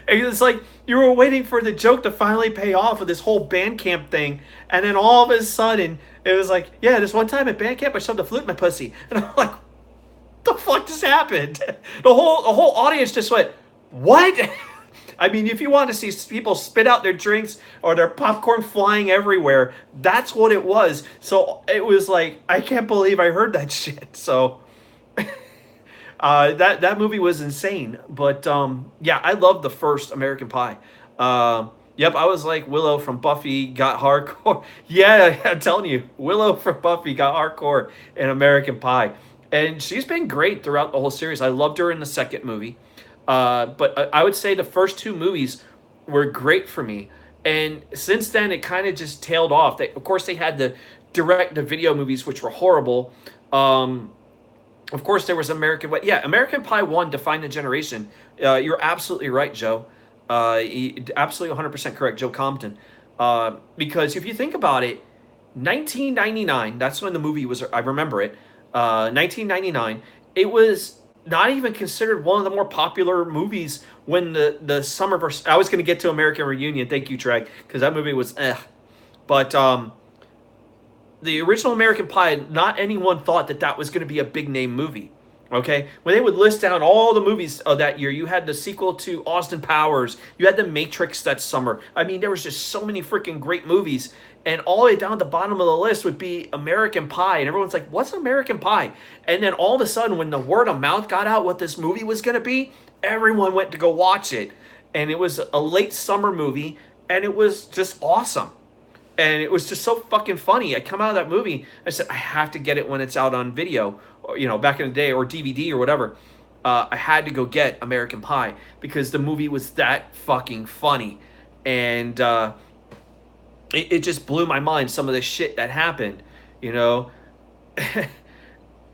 And it's like you were waiting for the joke to finally pay off with this whole band camp thing, and then all of a sudden it was like, yeah, this one time at band camp I shoved a flute in my pussy, and I'm like, the fuck just happened? The whole audience just went, what? I mean, if you want to see people spit out their drinks or their popcorn flying everywhere, that's what it was. So it was like, I can't believe I heard that shit. So that movie was insane. But yeah, I love the first American Pie. Yep, I was like Willow from Buffy got hardcore. Yeah, I'm telling you, Willow from Buffy got hardcore in American Pie. And she's been great throughout the whole series. I loved her in the second movie. But I would say the first two movies were great for me. And since then, it kind of just tailed off. Of course, they had the direct-to-video movies, which were horrible. Of course, there was American Pie 1 defined a generation. You're absolutely right, Joe. Absolutely 100% correct, Joe Compton. Because if you think about it, 1999, that's when the movie was, I remember it, 1999, it was not even considered one of the more popular movies when the summer verse. I was going to get to American Reunion. Thank you, Treg, because that movie was But the original American Pie, not anyone thought that was going to be a big name movie. Okay, when they would list down all the movies of that year, you had the sequel to Austin Powers, you had The Matrix that summer. I mean, there was just so many freaking great movies, and all the way down at the bottom of the list would be American Pie, and everyone's like, "What's American Pie?" And then all of a sudden, when the word of mouth got out what this movie was going to be, everyone went to go watch it, and it was a late summer movie, and it was just awesome. And it was just so fucking funny. I come out of that movie, I said, I have to get it when it's out on video, or, back in the day, or DVD or whatever. I had to go get American Pie because the movie was that fucking funny. And it just blew my mind, some of the shit that happened, you know.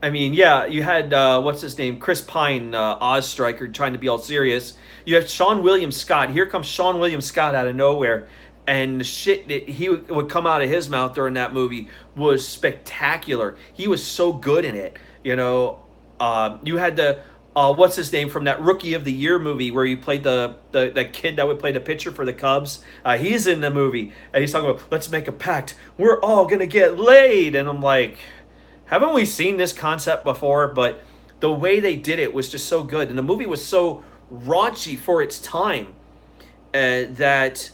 I mean, yeah, you had what's his name, Chris Pine, Oz Striker, trying to be all serious. You have Sean William Scott. Here comes Sean William Scott out of nowhere, and the shit that he would come out of his mouth during that movie was spectacular. He was so good in it. You know, you had the what's his name from that Rookie of the Year movie where he played the kid that would play the pitcher for the Cubs. He's in the movie, and he's talking about let's make a pact. We're all gonna get laid, and I'm like, haven't we seen this concept before? But the way they did it was just so good, and the movie was so raunchy for its time that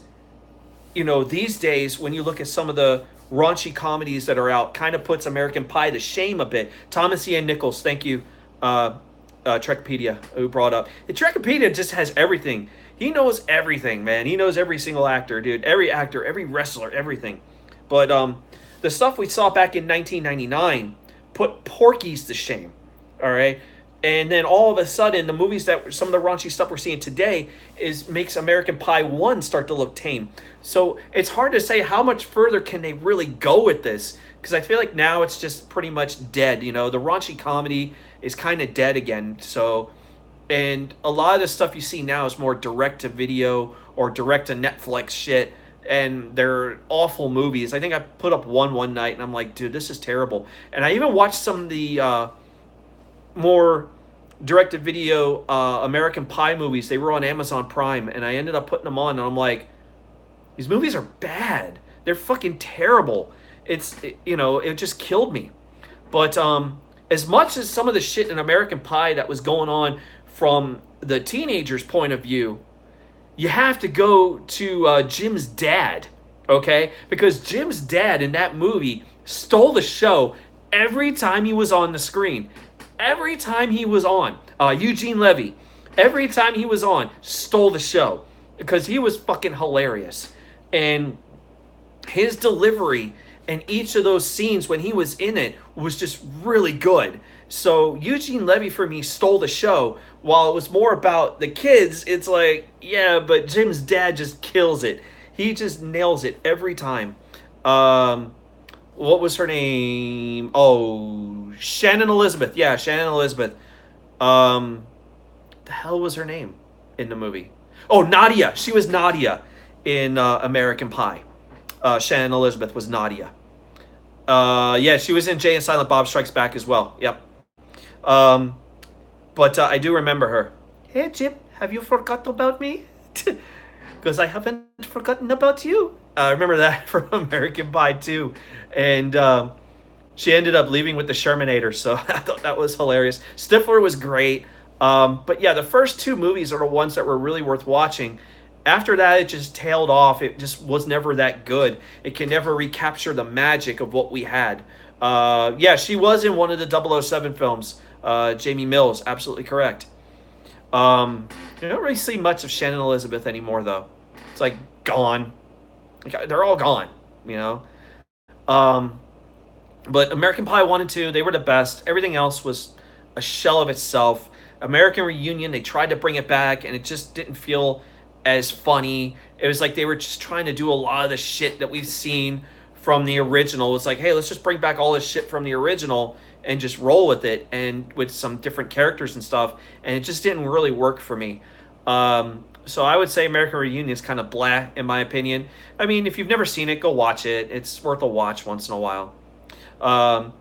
you know these days when you look at some of the raunchy comedies that are out, kind of puts American Pie to shame a bit. Thomas Ian Nichols, thank you, Trekpedia, who brought up. The Trekpedia just has everything. He knows everything, man. He knows every single actor, dude. Every actor, every wrestler, everything. But the stuff we saw back in 1999 put Porky's to shame. All right. And then all of a sudden, the movies that some of the raunchy stuff we're seeing today makes American Pie 1 start to look tame. So it's hard to say how much further can they really go with this, because I feel like now it's just pretty much dead. You know, the raunchy comedy is kind of dead again. So, and a lot of the stuff you see now is more direct to video or direct to Netflix shit, and they're awful movies. I think I put up one night, and I'm like, dude, this is terrible. And I even watched some of the more direct-to-video American Pie movies. They were on Amazon Prime, and I ended up putting them on, and I'm like, these movies are bad. They're fucking terrible. It just killed me. But as much as some of the shit in American Pie that was going on from the teenager's point of view, you have to go to Jim's dad, okay? Because Jim's dad in that movie stole the show every time he was on the screen. Every time he was on, Eugene Levy, every time he was on, stole the show because he was fucking hilarious. And his delivery in each of those scenes when he was in it was just really good. So Eugene Levy for me stole the show. While it was more about the kids, it's like, yeah, but Jim's dad just kills it. He just nails it every time. What was her name? Oh, Shannon Elizabeth. Yeah, Shannon Elizabeth. The hell was her name in the movie? Oh, Nadia. She was Nadia in American Pie. Shannon Elizabeth was Nadia. Yeah, she was in Jay and Silent Bob Strikes Back as well. Yep. But I do remember her. Hey, Jim, have you forgot about me? Because I haven't forgotten about you. I remember that from American Pie too. And she ended up leaving with the Shermanator, so I thought that was hilarious. Stifler was great. But yeah, the first two movies are the ones that were really worth watching. After that, it just tailed off. It just was never that good. It can never recapture the magic of what we had. Yeah, she was in one of the 007 films. Jamie Mills, absolutely correct. You don't really see much of Shannon Elizabeth anymore, though. It's like gone. They're all gone, you know. But American Pie 1 and 2, they were the best. Everything else was a shell of itself. American Reunion, they tried to bring it back, and it just didn't feel as funny. It was like they were just trying to do a lot of the shit that we've seen from the original. It's like, hey, let's just bring back all this shit from the original and just roll with it, and with some different characters and stuff. And it just didn't really work for me. So I would say American Reunion is kind of blah, in my opinion. I mean, if you've never seen it, go watch it. It's worth a watch once in a while. Well,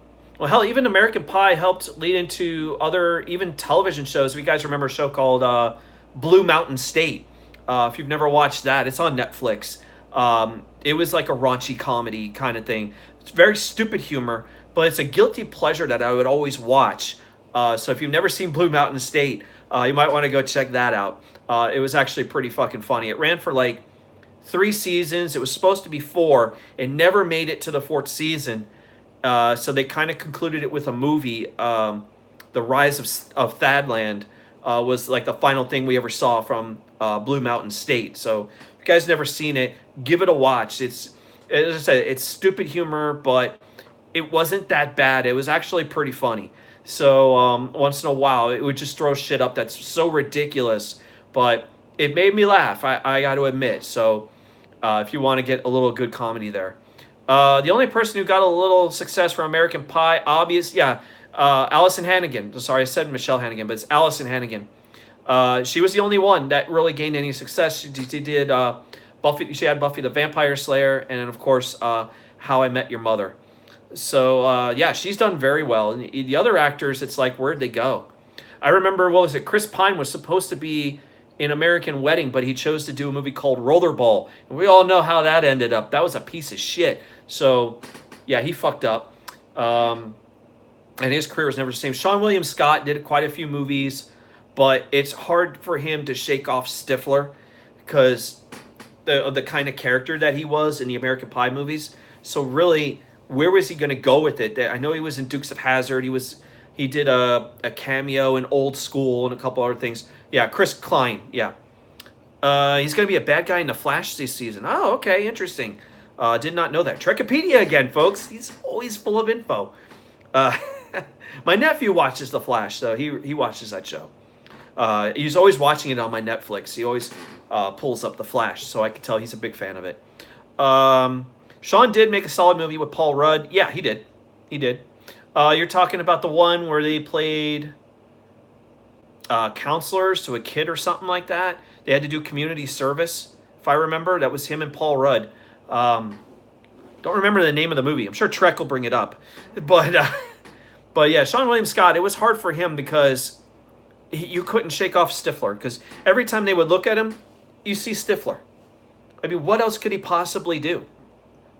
hell, even American Pie helped lead into other, even television shows. If you guys remember a show called Blue Mountain State. If you've never watched that, it's on Netflix. It was like a raunchy comedy kind of thing. It's very stupid humor, but it's a guilty pleasure that I would always watch. So if you've never seen Blue Mountain State, you might want to go check that out. It was actually pretty fucking funny. It ran for like 3 seasons. It was supposed to be 4. It never made it to the 4th season. So they kind of concluded it with a movie. The Rise of Thadland was like the final thing we ever saw from Blue Mountain State. So if you guys never seen it, give it a watch. It's, as I said, it's stupid humor, but it wasn't that bad. It was actually pretty funny. So once in a while, it would just throw shit up that's so ridiculous, but it made me laugh. I got to admit. So if you want to get a little good comedy there. The only person who got a little success from American Pie, obvious, yeah, Allison Hannigan. Sorry, I said Michelle Hannigan, but it's Allison Hannigan. She was the only one that really gained any success. She did Buffy. She had Buffy the Vampire Slayer, and then of course How I Met Your Mother. So yeah, she's done very well. And the other actors, it's like, where'd they go? I remember, what was it? Chris Pine was supposed to be in American Wedding, but he chose to do a movie called Rollerball, and we all know how that ended up. That was a piece of shit. So yeah, he fucked up. And his career was never the same. Sean William Scott did quite a few movies, but it's hard for him to shake off Stifler because of the kind of character that he was in the American Pie movies. So really, where was he going to go with it? I know he was in Dukes of Hazzard. He did a cameo in Old School and a couple other things. Yeah, Chris Klein. Yeah, he's going to be a bad guy in The Flash this season. Oh, okay, interesting. Did not know that. Trekipedia again, folks. He's always full of info. My nephew watches The Flash, so he watches that show. He's always watching it on my Netflix. He always pulls up The Flash, so I can tell he's a big fan of it. Sean did make a solid movie with Paul Rudd. Yeah, he did. He did. You're talking about the one where they played counselors to a kid or something like that. They had to do community service, if I remember. That was him and Paul Rudd. Don't remember the name of the movie. I'm sure Trek will bring it up. But yeah, Sean William Scott, it was hard for him because you couldn't shake off Stifler, because every time they would look at him, you see Stifler. I mean, what else could he possibly do?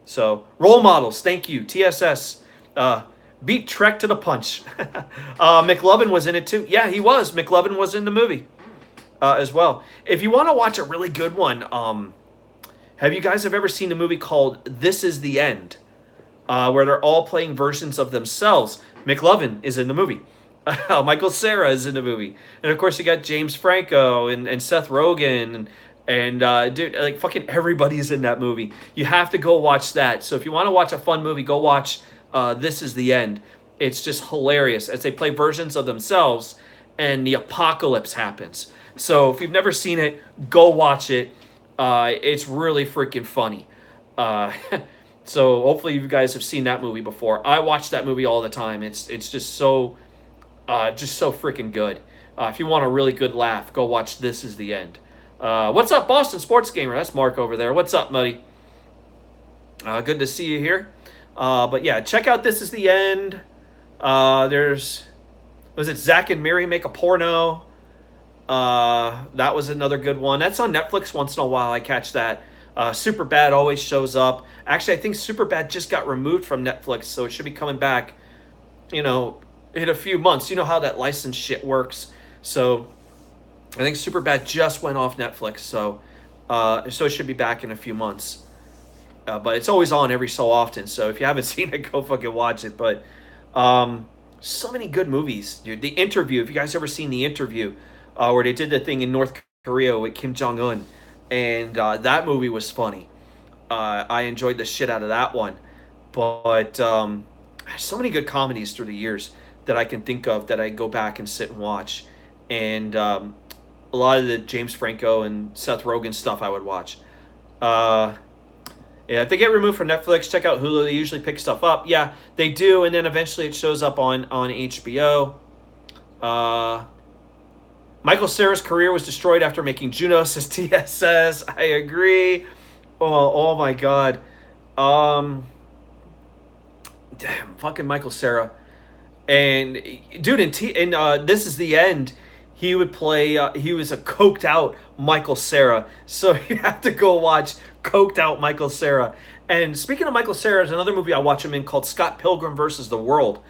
So, role models, thank you. TSS, beat Trek to the punch. McLovin was in it too. Yeah, he was. McLovin was in the movie as well. If you want to watch a really good one, have you guys ever seen a movie called This Is the End? Where they're all playing versions of themselves. McLovin is in the movie. Michael Cera is in the movie. And of course you got James Franco and Seth Rogen and dude, like fucking everybody's in that movie. You have to go watch that. So if you want to watch a fun movie, go watch This Is the End. It's just hilarious as they play versions of themselves and the apocalypse happens. So if you've never seen it, go watch it. It's really freaking funny. So hopefully you guys have seen that movie before. I watch that movie all the time. It's just so freaking good. If you want a really good laugh, go watch This Is the End. What's up, Boston Sports Gamer? That's Mark over there. What's up, buddy? Good to see you here. But yeah, check out This Is the End. Was it Zach and Miri Make a Porno? That was another good one. That's on Netflix once in a while. I catch that. Superbad always shows up. Actually, I think Superbad just got removed from Netflix, so it should be coming back, in a few months. You know how that license shit works. So I think Superbad just went off Netflix, so it should be back in a few months. But it's always on every so often, so if you haven't seen it, go fucking watch it. But so many good movies, dude. The Interview, if you guys ever seen The Interview, where they did the thing in North Korea with Kim Jong-un, and that movie was funny. I enjoyed the shit out of that one. But so many good comedies through the years that I can think of that I go back and sit and watch. And a lot of the James Franco and Seth Rogen stuff I would watch. Yeah, if they get removed from Netflix, check out Hulu. They usually pick stuff up. Yeah, they do, and then eventually it shows up on HBO. Michael Cera's career was destroyed after making Juno, says TSS. I agree. Oh my God. Damn, fucking Michael Cera. And dude, in This Is the End, he would play. He was a coked out Michael Cera. So you have to go watch coked out Michael Cera. And speaking of Michael Cera, there's another movie I watch him in called Scott Pilgrim versus the World,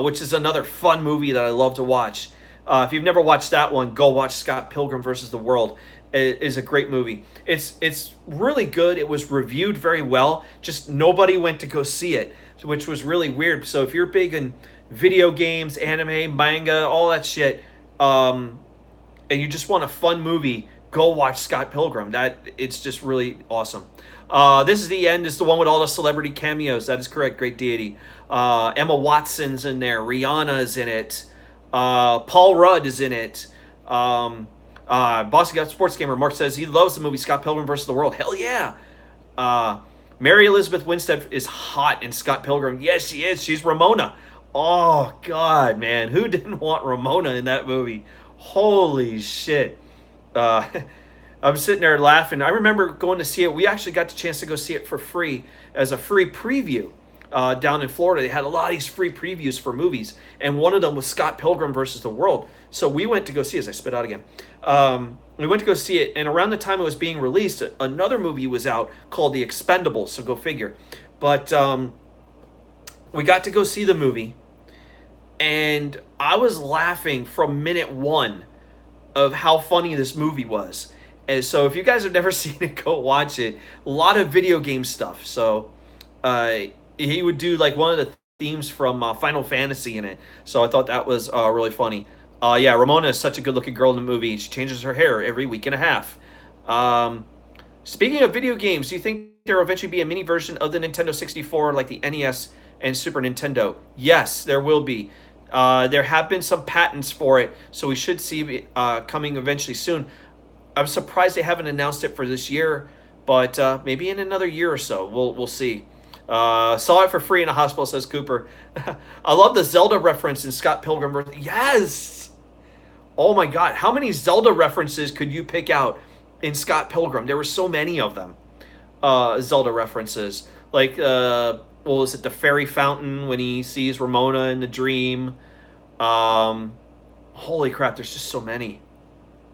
which is another fun movie that I love to watch. If you've never watched that one, go watch Scott Pilgrim versus the World. It is a great movie. It's really good. It was reviewed very well. Just nobody went to go see it, which was really weird. So if you're big in video games, anime, manga, all that shit, and you just want a fun movie, go watch Scott Pilgrim. It's just really awesome. This Is the End is the one with all the celebrity cameos. That is correct. Great deity. Emma Watson's in there. Rihanna's in it. Paul Rudd is in it. Bossy Got Sports Gamer Mark says he loves the movie Scott Pilgrim vs. the World. Hell yeah. Uh, Mary Elizabeth Winstead is hot in Scott Pilgrim. Yes, she is. She's Ramona. Oh God, man, who didn't want Ramona in that movie? Holy shit! Uh, I'm sitting there laughing. I remember going to see it. We actually got the chance to go see it for free as a free preview down in Florida. They had a lot of these free previews for movies, and one of them was Scott Pilgrim versus the World. So we went to go see it. As I spit out again. We went to go see it, and around the time it was being released, another movie was out called The Expendables. So go figure. But we got to go see the movie, and I was laughing from minute one of how funny this movie was. And so if you guys have never seen it, go watch it. A lot of video game stuff. So he would do like one of the themes from Final Fantasy in it. So I thought that was really funny. Yeah, Ramona is such a good-looking girl in the movie. She changes her hair every week and a half. Speaking of video games, do you think there will eventually be a mini version of the Nintendo 64 like the NES and Super Nintendo? Yes, there will be. There have been some patents for it, so we should see it coming eventually soon. I'm surprised they haven't announced it for this year, but maybe in another year or so. We'll see. Saw it for free in a hospital, says Cooper. I love the Zelda reference in Scott Pilgrim. Yes! Oh my God, how many Zelda references could you pick out in Scott Pilgrim? There were so many of them. Zelda references. Like, what was it, the fairy fountain when he sees Ramona in the dream. Holy crap, there's just so many.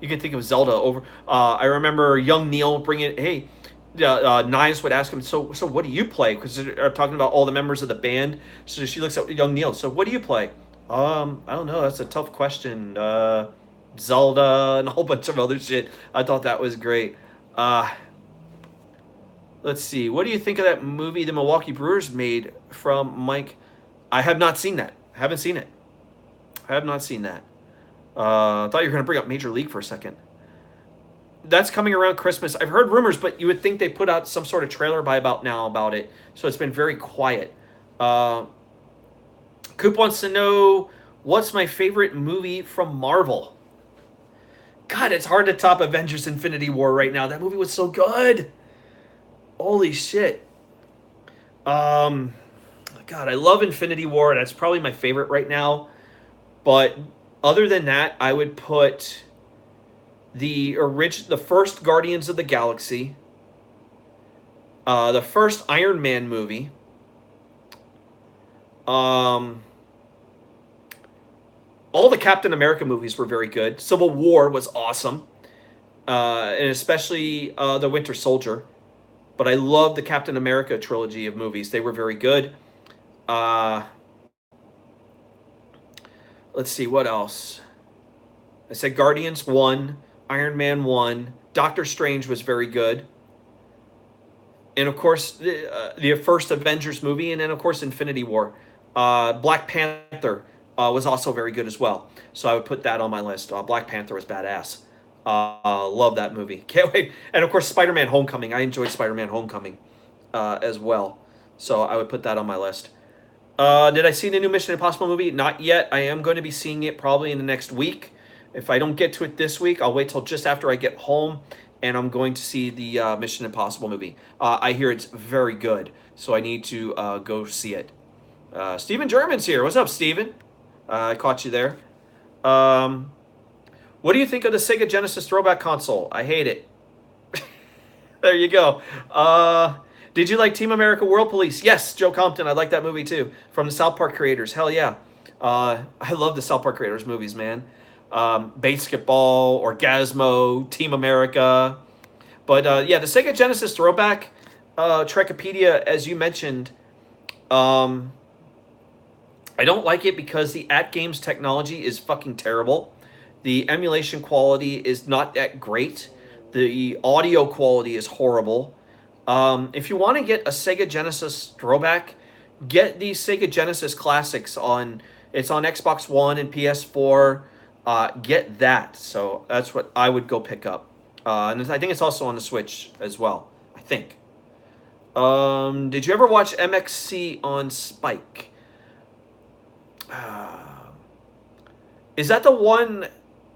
You can think of Zelda over. I remember young Neil bringing, hey, Knives would ask him, so what do you play? Because they're talking about all the members of the band. So she looks at young Neil. So what do you play? I don't know. That's a tough question. Zelda and a whole bunch of other shit. I thought that was great. Let's see. What do you think of that movie the Milwaukee Brewers made from Mike? I have not seen that. I haven't seen it. I have not seen that. I thought you were going to bring up Major League for a second. That's coming around Christmas. I've heard rumors, but you would think they put out some sort of trailer by about now about it. So it's been very quiet. Coop wants to know, what's my favorite movie from Marvel? God, it's hard to top Avengers Infinity War right now. That movie was so good. Holy shit. God, I love Infinity War. That's probably my favorite right now. But other than that, I would put the first Guardians of the Galaxy, the first Iron Man movie, all the Captain America movies were very good. Civil War was awesome, and especially the Winter Soldier. But I love the Captain America trilogy of movies. They were very good. Let's see, what else? I said Guardians 1, Iron Man 1, Doctor Strange was very good. And of course, the first Avengers movie, and then of course Infinity War. Black Panther was also very good as well. So I would put that on my list. Black Panther was badass. Love that movie. Can't wait. And of course, Spider-Man Homecoming. I enjoyed Spider-Man Homecoming as well. So I would put that on my list. Did I see the new Mission Impossible movie? Not yet. I am going to be seeing it probably in the next week. If I don't get to it this week, I'll wait till just after I get home, and I'm going to see the Mission Impossible movie. I hear it's very good, so I need to go see it. Steven German's here. What's up, Steven? I caught you there. What do you think of the Sega Genesis throwback console? I hate it. There you go. Did you like Team America World Police? Yes, Joe Compton. I like that movie too. From the South Park creators. Hell yeah. I love the South Park creators movies, man. Basketball, Orgasmo, Team America. But yeah, the Sega Genesis throwback, Trekopedia, as you mentioned, I don't like it because the at-games technology is fucking terrible. The emulation quality is not that great. The audio quality is horrible. If you want to get a Sega Genesis throwback, get the Sega Genesis classics it's on Xbox One and PS4. Get that. So that's what I would go pick up. And I think it's also on the Switch as well. I think. Did you ever watch MXC on Spike? Is that the one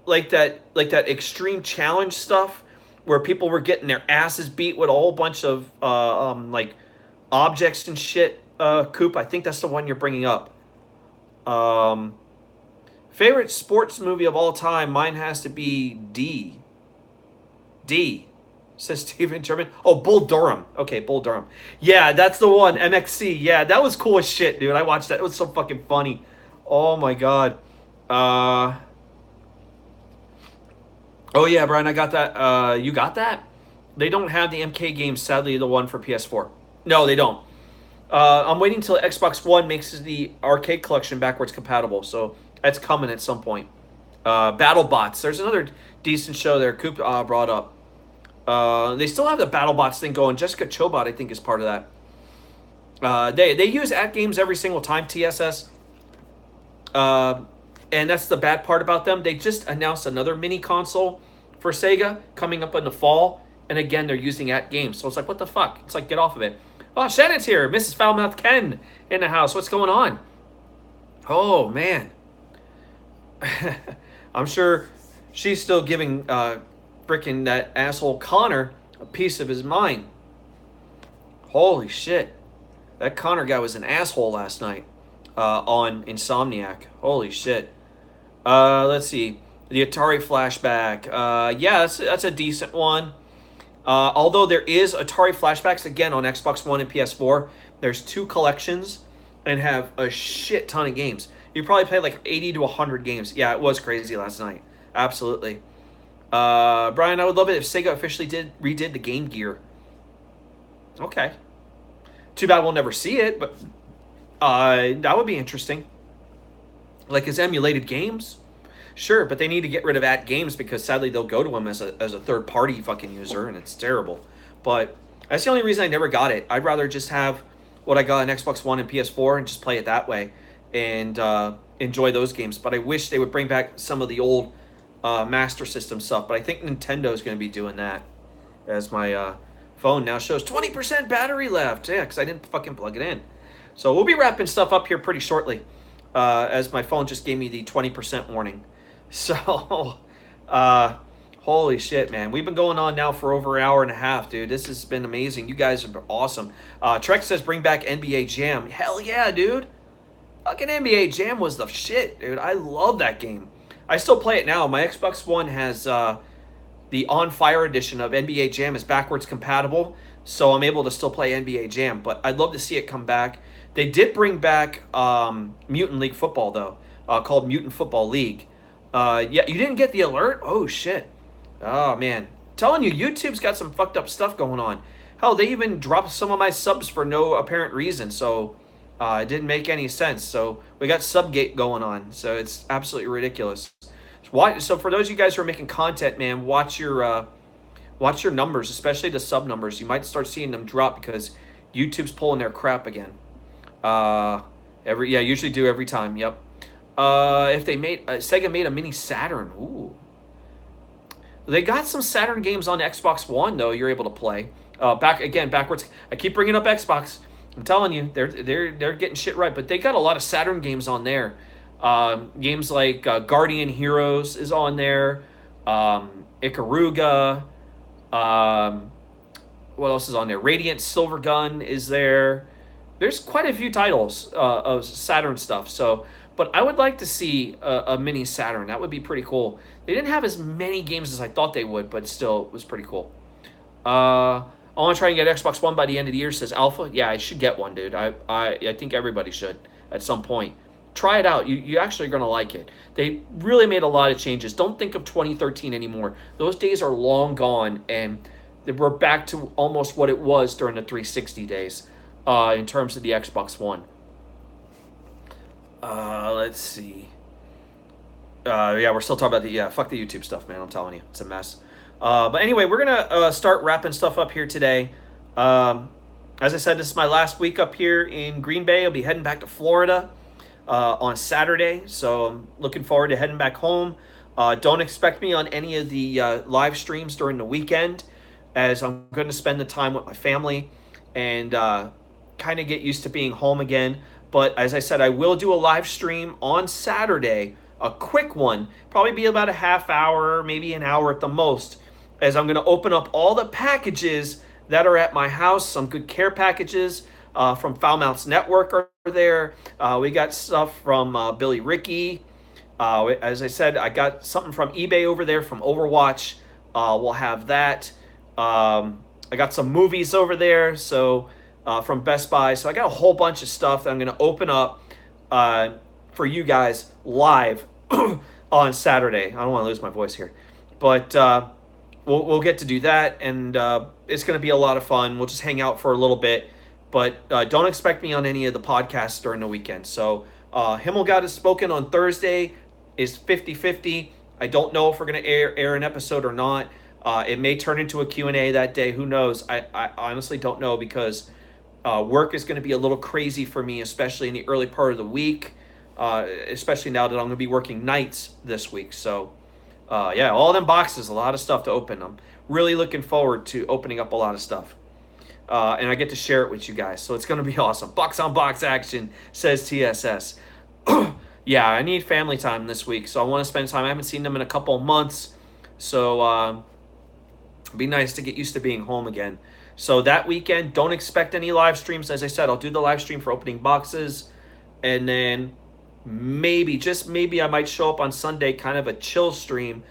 like that extreme challenge stuff where people were getting their asses beat with a whole bunch of like objects and shit. Coop, I think that's the one you're bringing up. Um, Favorite sports movie of all time? Mine has to be D. D. Says Steven German. Oh, Bull Durham. Okay, Bull Durham. Yeah, that's the one. MXC. Yeah, that was cool as shit, dude. I watched that. It was so fucking funny. Oh my god. Oh yeah, Brian, I got that. You got that? They don't have the MK games, sadly, the one for PS4. No, they don't. I'm waiting until Xbox One makes the arcade collection backwards compatible, so that's coming at some point. BattleBots. There's another decent show there. Coop brought up. They still have the BattleBots thing going. Jessica Chobot, I think, is part of that. They use at games every single time, TSS. And that's the bad part about them. They just announced another mini console for Sega coming up in the fall. And again, they're using at games. So it's like, what the fuck? It's like, get off of it. Oh, Shannon's here. Mrs. Foulmouth Ken in the house. What's going on? Oh, man. I'm sure she's still giving frickin' that asshole Connor a piece of his mind. Holy shit. That Connor guy was an asshole last night on Insomniac. Holy shit. Let's see. The Atari flashback. Yeah, that's a decent one. Although there is Atari flashbacks again on Xbox One and PS4. There's 2 collections and have a shit ton of games. You probably played like 80 to 100 games. Yeah, it was crazy last night. Absolutely. Brian, I would love it if Sega officially redid the Game Gear. Okay. Too bad we'll never see it, but that would be interesting. Like as emulated games? Sure, but they need to get rid of at games because sadly they'll go to them as a third party fucking user and it's terrible. But that's the only reason I never got it. I'd rather just have what I got on Xbox One and PS4 and just play it that way and enjoy those games. But I wish they would bring back some of the old Master System stuff. But I think Nintendo's going to be doing that. As my phone now shows 20% battery left. Yeah, because I didn't fucking plug it in. So we'll be wrapping stuff up here pretty shortly. As my phone just gave me the 20% warning. So, holy shit, man. We've been going on now for over an hour and a half, dude. This has been amazing. You guys are awesome. Trek says bring back NBA Jam. Hell yeah, dude. Fucking NBA Jam was the shit, dude. I love that game. I still play it now. My Xbox One has the On Fire edition of NBA Jam is backwards compatible, so I'm able to still play NBA Jam. But I'd love to see it come back. They did bring back Mutant League Football, though, called Mutant Football League. Yeah, you didn't get the alert? Oh, shit. Oh, man. I'm telling you, YouTube's got some fucked up stuff going on. Hell, they even dropped some of my subs for no apparent reason, so it didn't make any sense. So we got Subgate going on, so it's absolutely ridiculous. So for those of you guys who are making content, man, watch your numbers, especially the sub numbers. You might start seeing them drop because YouTube's pulling their crap again. Usually do every time. Yep. If they made Sega made a mini Saturn, ooh, they got some Saturn games on Xbox One though. You're able to play backwards. I keep bringing up Xbox. I'm telling you, they're getting shit right, but they got a lot of Saturn games on there. Games like Guardian Heroes is on there. Ikaruga. What else is on there? Radiant Silvergun is there. There's quite a few titles of Saturn stuff. So, but I would like to see a mini Saturn. That would be pretty cool. They didn't have as many games as I thought they would, but still, it was pretty cool. I want to try and get Xbox One by the end of the year, says Alpha. Yeah, I should get one, dude. I think everybody should at some point. Try it out. You actually are going to like it. They really made a lot of changes. Don't think of 2013 anymore. Those days are long gone, and we're back to almost what it was during the 360 days in terms of the Xbox One. Let's see. Yeah, we're still talking about fuck the YouTube stuff, man. I'm telling you, it's a mess. But anyway, we're going to start wrapping stuff up here today. As I said, this is my last week up here in Green Bay. I'll be heading back to Florida on Saturday, so I'm looking forward to heading back home. Don't expect me on any of the live streams during the weekend, as I'm going to spend the time with my family and kind of get used to being home again. But as I said, I will do a live stream on Saturday, a quick one, probably be about a half hour, maybe an hour at the most, as I'm going to open up all the packages that are at my house. Some good care packages from Foulmouth's Network are there. We got stuff from Billy Ricky. As I said, I got something from eBay over there from Overwatch. We'll have that. I got some movies over there, so from Best Buy. So I got a whole bunch of stuff that I'm going to open up for you guys live on Saturday. I don't want to lose my voice here, but we'll get to do that, and it's going to be a lot of fun. We'll just hang out for a little bit, but don't expect me on any of the podcasts during the weekend. So Himmelgod has spoken on Thursday is 50-50. I don't know if we're going to air an episode or not. It may turn into a Q&A that day. Who knows? I honestly don't know, because work is going to be a little crazy for me, especially in the early part of the week, especially now that I'm going to be working nights this week. So, yeah, all them boxes, a lot of stuff to open. I'm really looking forward to opening up a lot of stuff. And I get to share it with you guys. So it's going to be awesome. Box on box action, says TSS. Yeah, I need family time this week, so I want to spend time. I haven't seen them in a couple of months, so it'd be nice to get used to being home again. So that weekend, don't expect any live streams. As I said, I'll do the live stream for opening boxes, and then maybe, just maybe, I might show up on Sunday, kind of a chill stream,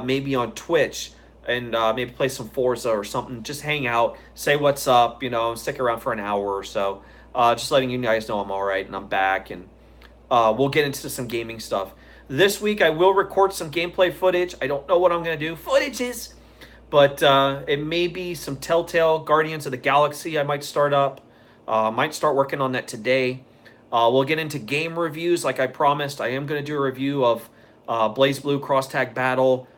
maybe on Twitch, and maybe play some Forza or something. Just hang out, say what's up, stick around for an hour or so. Just letting you guys know I'm all right and I'm back, and we'll get into some gaming stuff. This week, I will record some gameplay footage. I don't know what I'm going to do. Footages! But it may be some Telltale Guardians of the Galaxy I might start up. Might start working on that today. We'll get into game reviews like I promised. I am going to do a review of Blaze Blue Cross Tag Battle.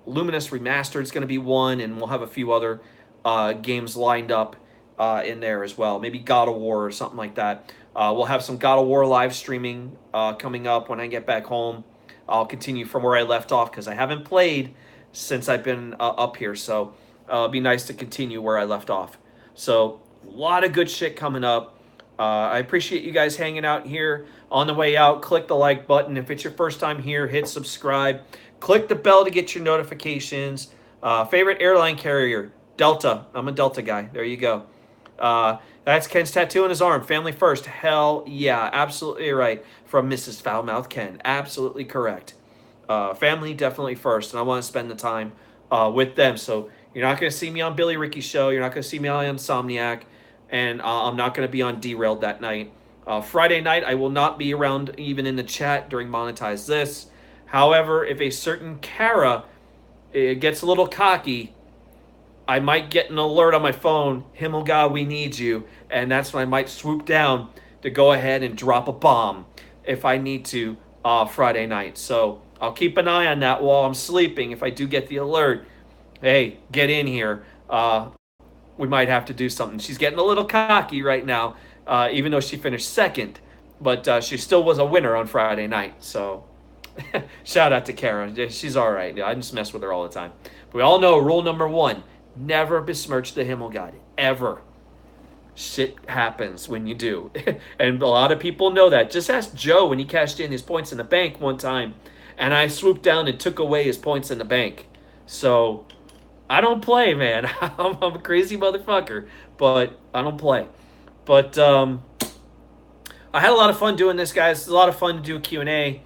Luminous Remastered is going to be one, and we'll have a few other games lined up in there as well. Maybe God of War or something like that. We'll have some God of War live streaming coming up when I get back home. I'll continue from where I left off, because I haven't played since I've been up here. So it'd be nice to continue where I left off. So a lot of good shit coming up. I appreciate you guys hanging out here. On the way out, click the like button. If it's your first time here, hit subscribe. Click the bell to get your notifications. Favorite airline carrier, Delta. I'm a Delta guy. There you go. That's Ken's tattoo on his arm. Family first. Hell yeah. Absolutely right. From Mrs. Foulmouth Ken. Absolutely correct. Family definitely first. And I want to spend the time with them. So you're not going to see me on Billy Ricky's show. You're not going to see me on Insomniac. And I'm not going to be on Derailed that night. Friday night, I will not be around even in the chat during Monetize This. However, if a certain Kara gets a little cocky, I might get an alert on my phone, Himmelgod, we need you. And that's when I might swoop down to go ahead and drop a bomb if I need to Friday night. So I'll keep an eye on that while I'm sleeping. If I do get the alert, hey, get in here. We might have to do something. She's getting a little cocky right now, even though she finished second. But she still was a winner on Friday night. So shout out to Kara. She's all right. I just mess with her all the time. But we all know rule number 1. Never besmirch the Himmelgod. Ever. Shit happens when you do. And a lot of people know that. Just ask Joe when he cashed in his points in the bank one time. And I swooped down and took away his points in the bank. So I don't play, man. I'm a crazy motherfucker. But I don't play. But I had a lot of fun doing this, guys. It's a lot of fun to do a Q&A.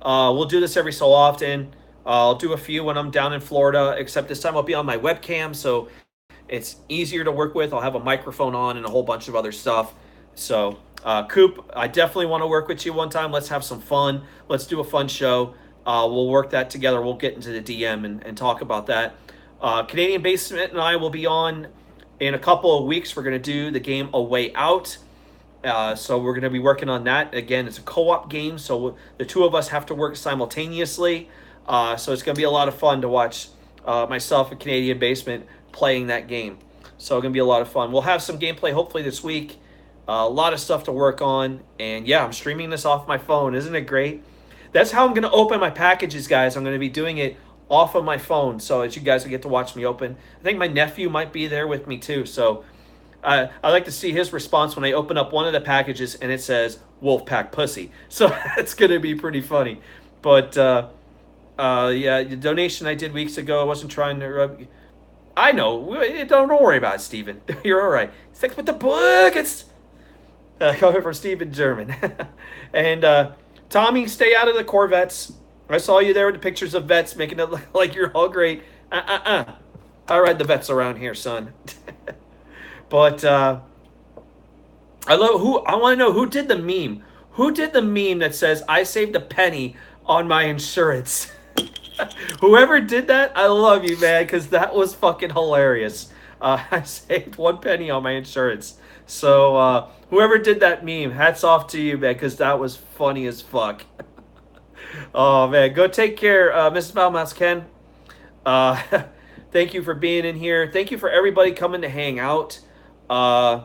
We'll do this every so often. I'll do a few when I'm down in Florida, except this time I'll be on my webcam, so it's easier to work with. I'll have a microphone on and a whole bunch of other stuff. So, Coop, I definitely want to work with you one time. Let's have some fun. Let's do a fun show. We'll work that together. We'll get into the DM and talk about that. Canadian Basement and I will be on in a couple of weeks. We're going to do the game A Way Out. So we're going to be working on that. Again, it's a co-op game, so the two of us have to work simultaneously. So it's going to be a lot of fun to watch myself and Canadian Basement playing that game. So it's going to be a lot of fun. We'll have some gameplay hopefully this week. A lot of stuff to work on. And yeah, I'm streaming this off my phone. Isn't it great? That's how I'm going to open my packages, guys. I'm going to be doing it off of my phone. So as you guys will get to watch me open. I think my nephew might be there with me too. So I like to see his response when I open up one of the packages and it says Wolfpack Pussy. So that's going to be pretty funny. But Yeah, the donation I did weeks ago. I wasn't trying to rub. I know. Don't worry about it, Steven. You're all right. Stick with the book. It's coming from Steven German. And Tommy, stay out of the Corvettes. I saw you there with the pictures of vets, making it look like you're all great. I ride the vets around here, son. But I love who. I want to know who did the meme. Who did the meme that says "I saved a penny on my insurance"? Whoever did that, I love you, man, because that was fucking hilarious. I saved 1 penny on my insurance. So whoever did that meme, hats off to you, man, because that was funny as fuck. Oh man, go take care, Mrs. Valmouse Ken. Uh, thank you for being in here. Thank you for everybody coming to hang out. Uh,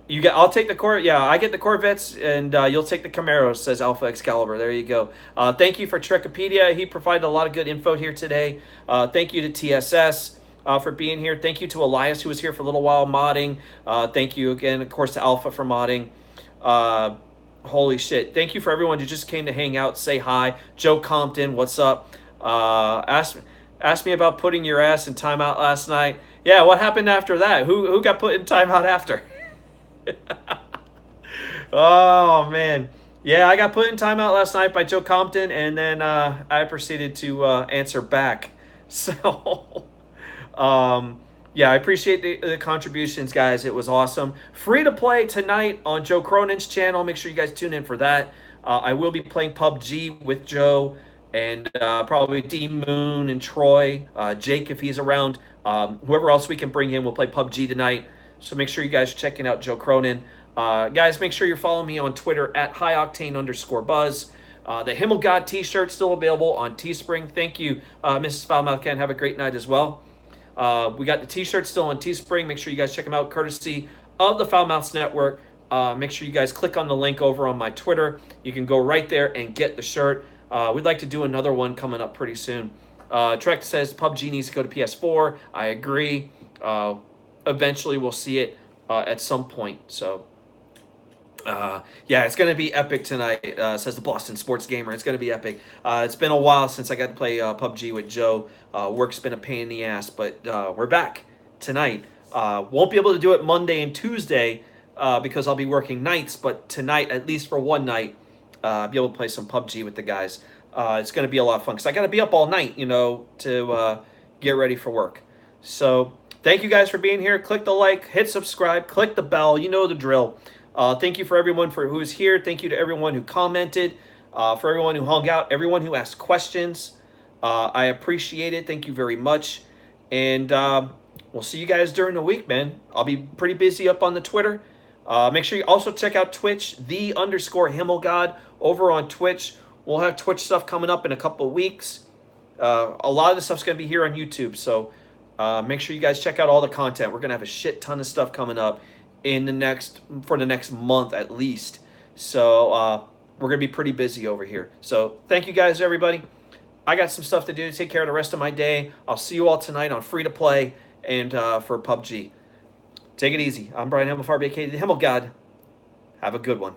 you get. I'll take the Yeah, I get the Corvettes, and you'll take the Camaros. Says Alpha Excalibur. There you go. Thank you for Trekopedia. He provided a lot of good info here today. Thank you to TSS for being here. Thank you to Elias, who was here for a little while modding. Thank you again, of course, to Alpha for modding. Holy shit! Thank you for everyone who just came to hang out, say hi. Joe Compton, what's up? Asked me about putting your ass in timeout last night. Yeah, what happened after that? Who got put in timeout after? Oh man, yeah, I got put in timeout last night by Joe Compton, and then I proceeded to answer back. So, yeah, I appreciate the contributions, guys. It was awesome. Free to play tonight on Joe Cronin's channel. Make sure you guys tune in for that. I will be playing PUBG with Joe and probably D Moon and Troy, Jake if he's around. Whoever else we can bring in, we'll play PUBG tonight. So make sure you guys are checking out Joe Cronin. Guys, make sure you're following me on Twitter at highoctane_buzz. The Himmelgod t-shirt still available on Teespring. Thank you, Mrs. Foulmouth Ken. Have a great night as well. We got the t-shirt still on Teespring. Make sure you guys check them out, courtesy of the Foulmouths Network. Make sure you guys click on the link over on my Twitter. You can go right there and get the shirt. We'd like to do another one coming up pretty soon. Trek says PUBG needs to go to PS4. I agree. Eventually we'll see it at some point. So, yeah, it's going to be epic tonight, says the Boston Sports Gamer. It's going to be epic. It's been a while since I got to play PUBG with Joe. Work's been a pain in the ass, but we're back tonight. Won't be able to do it Monday and Tuesday because I'll be working nights, but tonight, at least for one night, I'll be able to play some PUBG with the guys. It's going to be a lot of fun because I got to be up all night, you know, to get ready for work. So thank you guys for being here. Click the like, hit subscribe, click the bell. You know the drill. Thank you for everyone who's here. Thank you to everyone who commented, for everyone who hung out, everyone who asked questions. I appreciate it. Thank you very much. And we'll see you guys during the week, man. I'll be pretty busy up on the Twitter. Make sure you also check out Twitch, _Himmelgod over on Twitch. We'll have Twitch stuff coming up in a couple of weeks. A lot of the stuff's going to be here on YouTube. So make sure you guys check out all the content. We're going to have a shit ton of stuff coming up for the next month at least. So we're going to be pretty busy over here. So thank you guys, everybody. I got some stuff to do to take care of the rest of my day. I'll see you all tonight on Free to Play and for PUBG. Take it easy. I'm Brian Himmelfarb, aka the Himmelgod. Have a good one.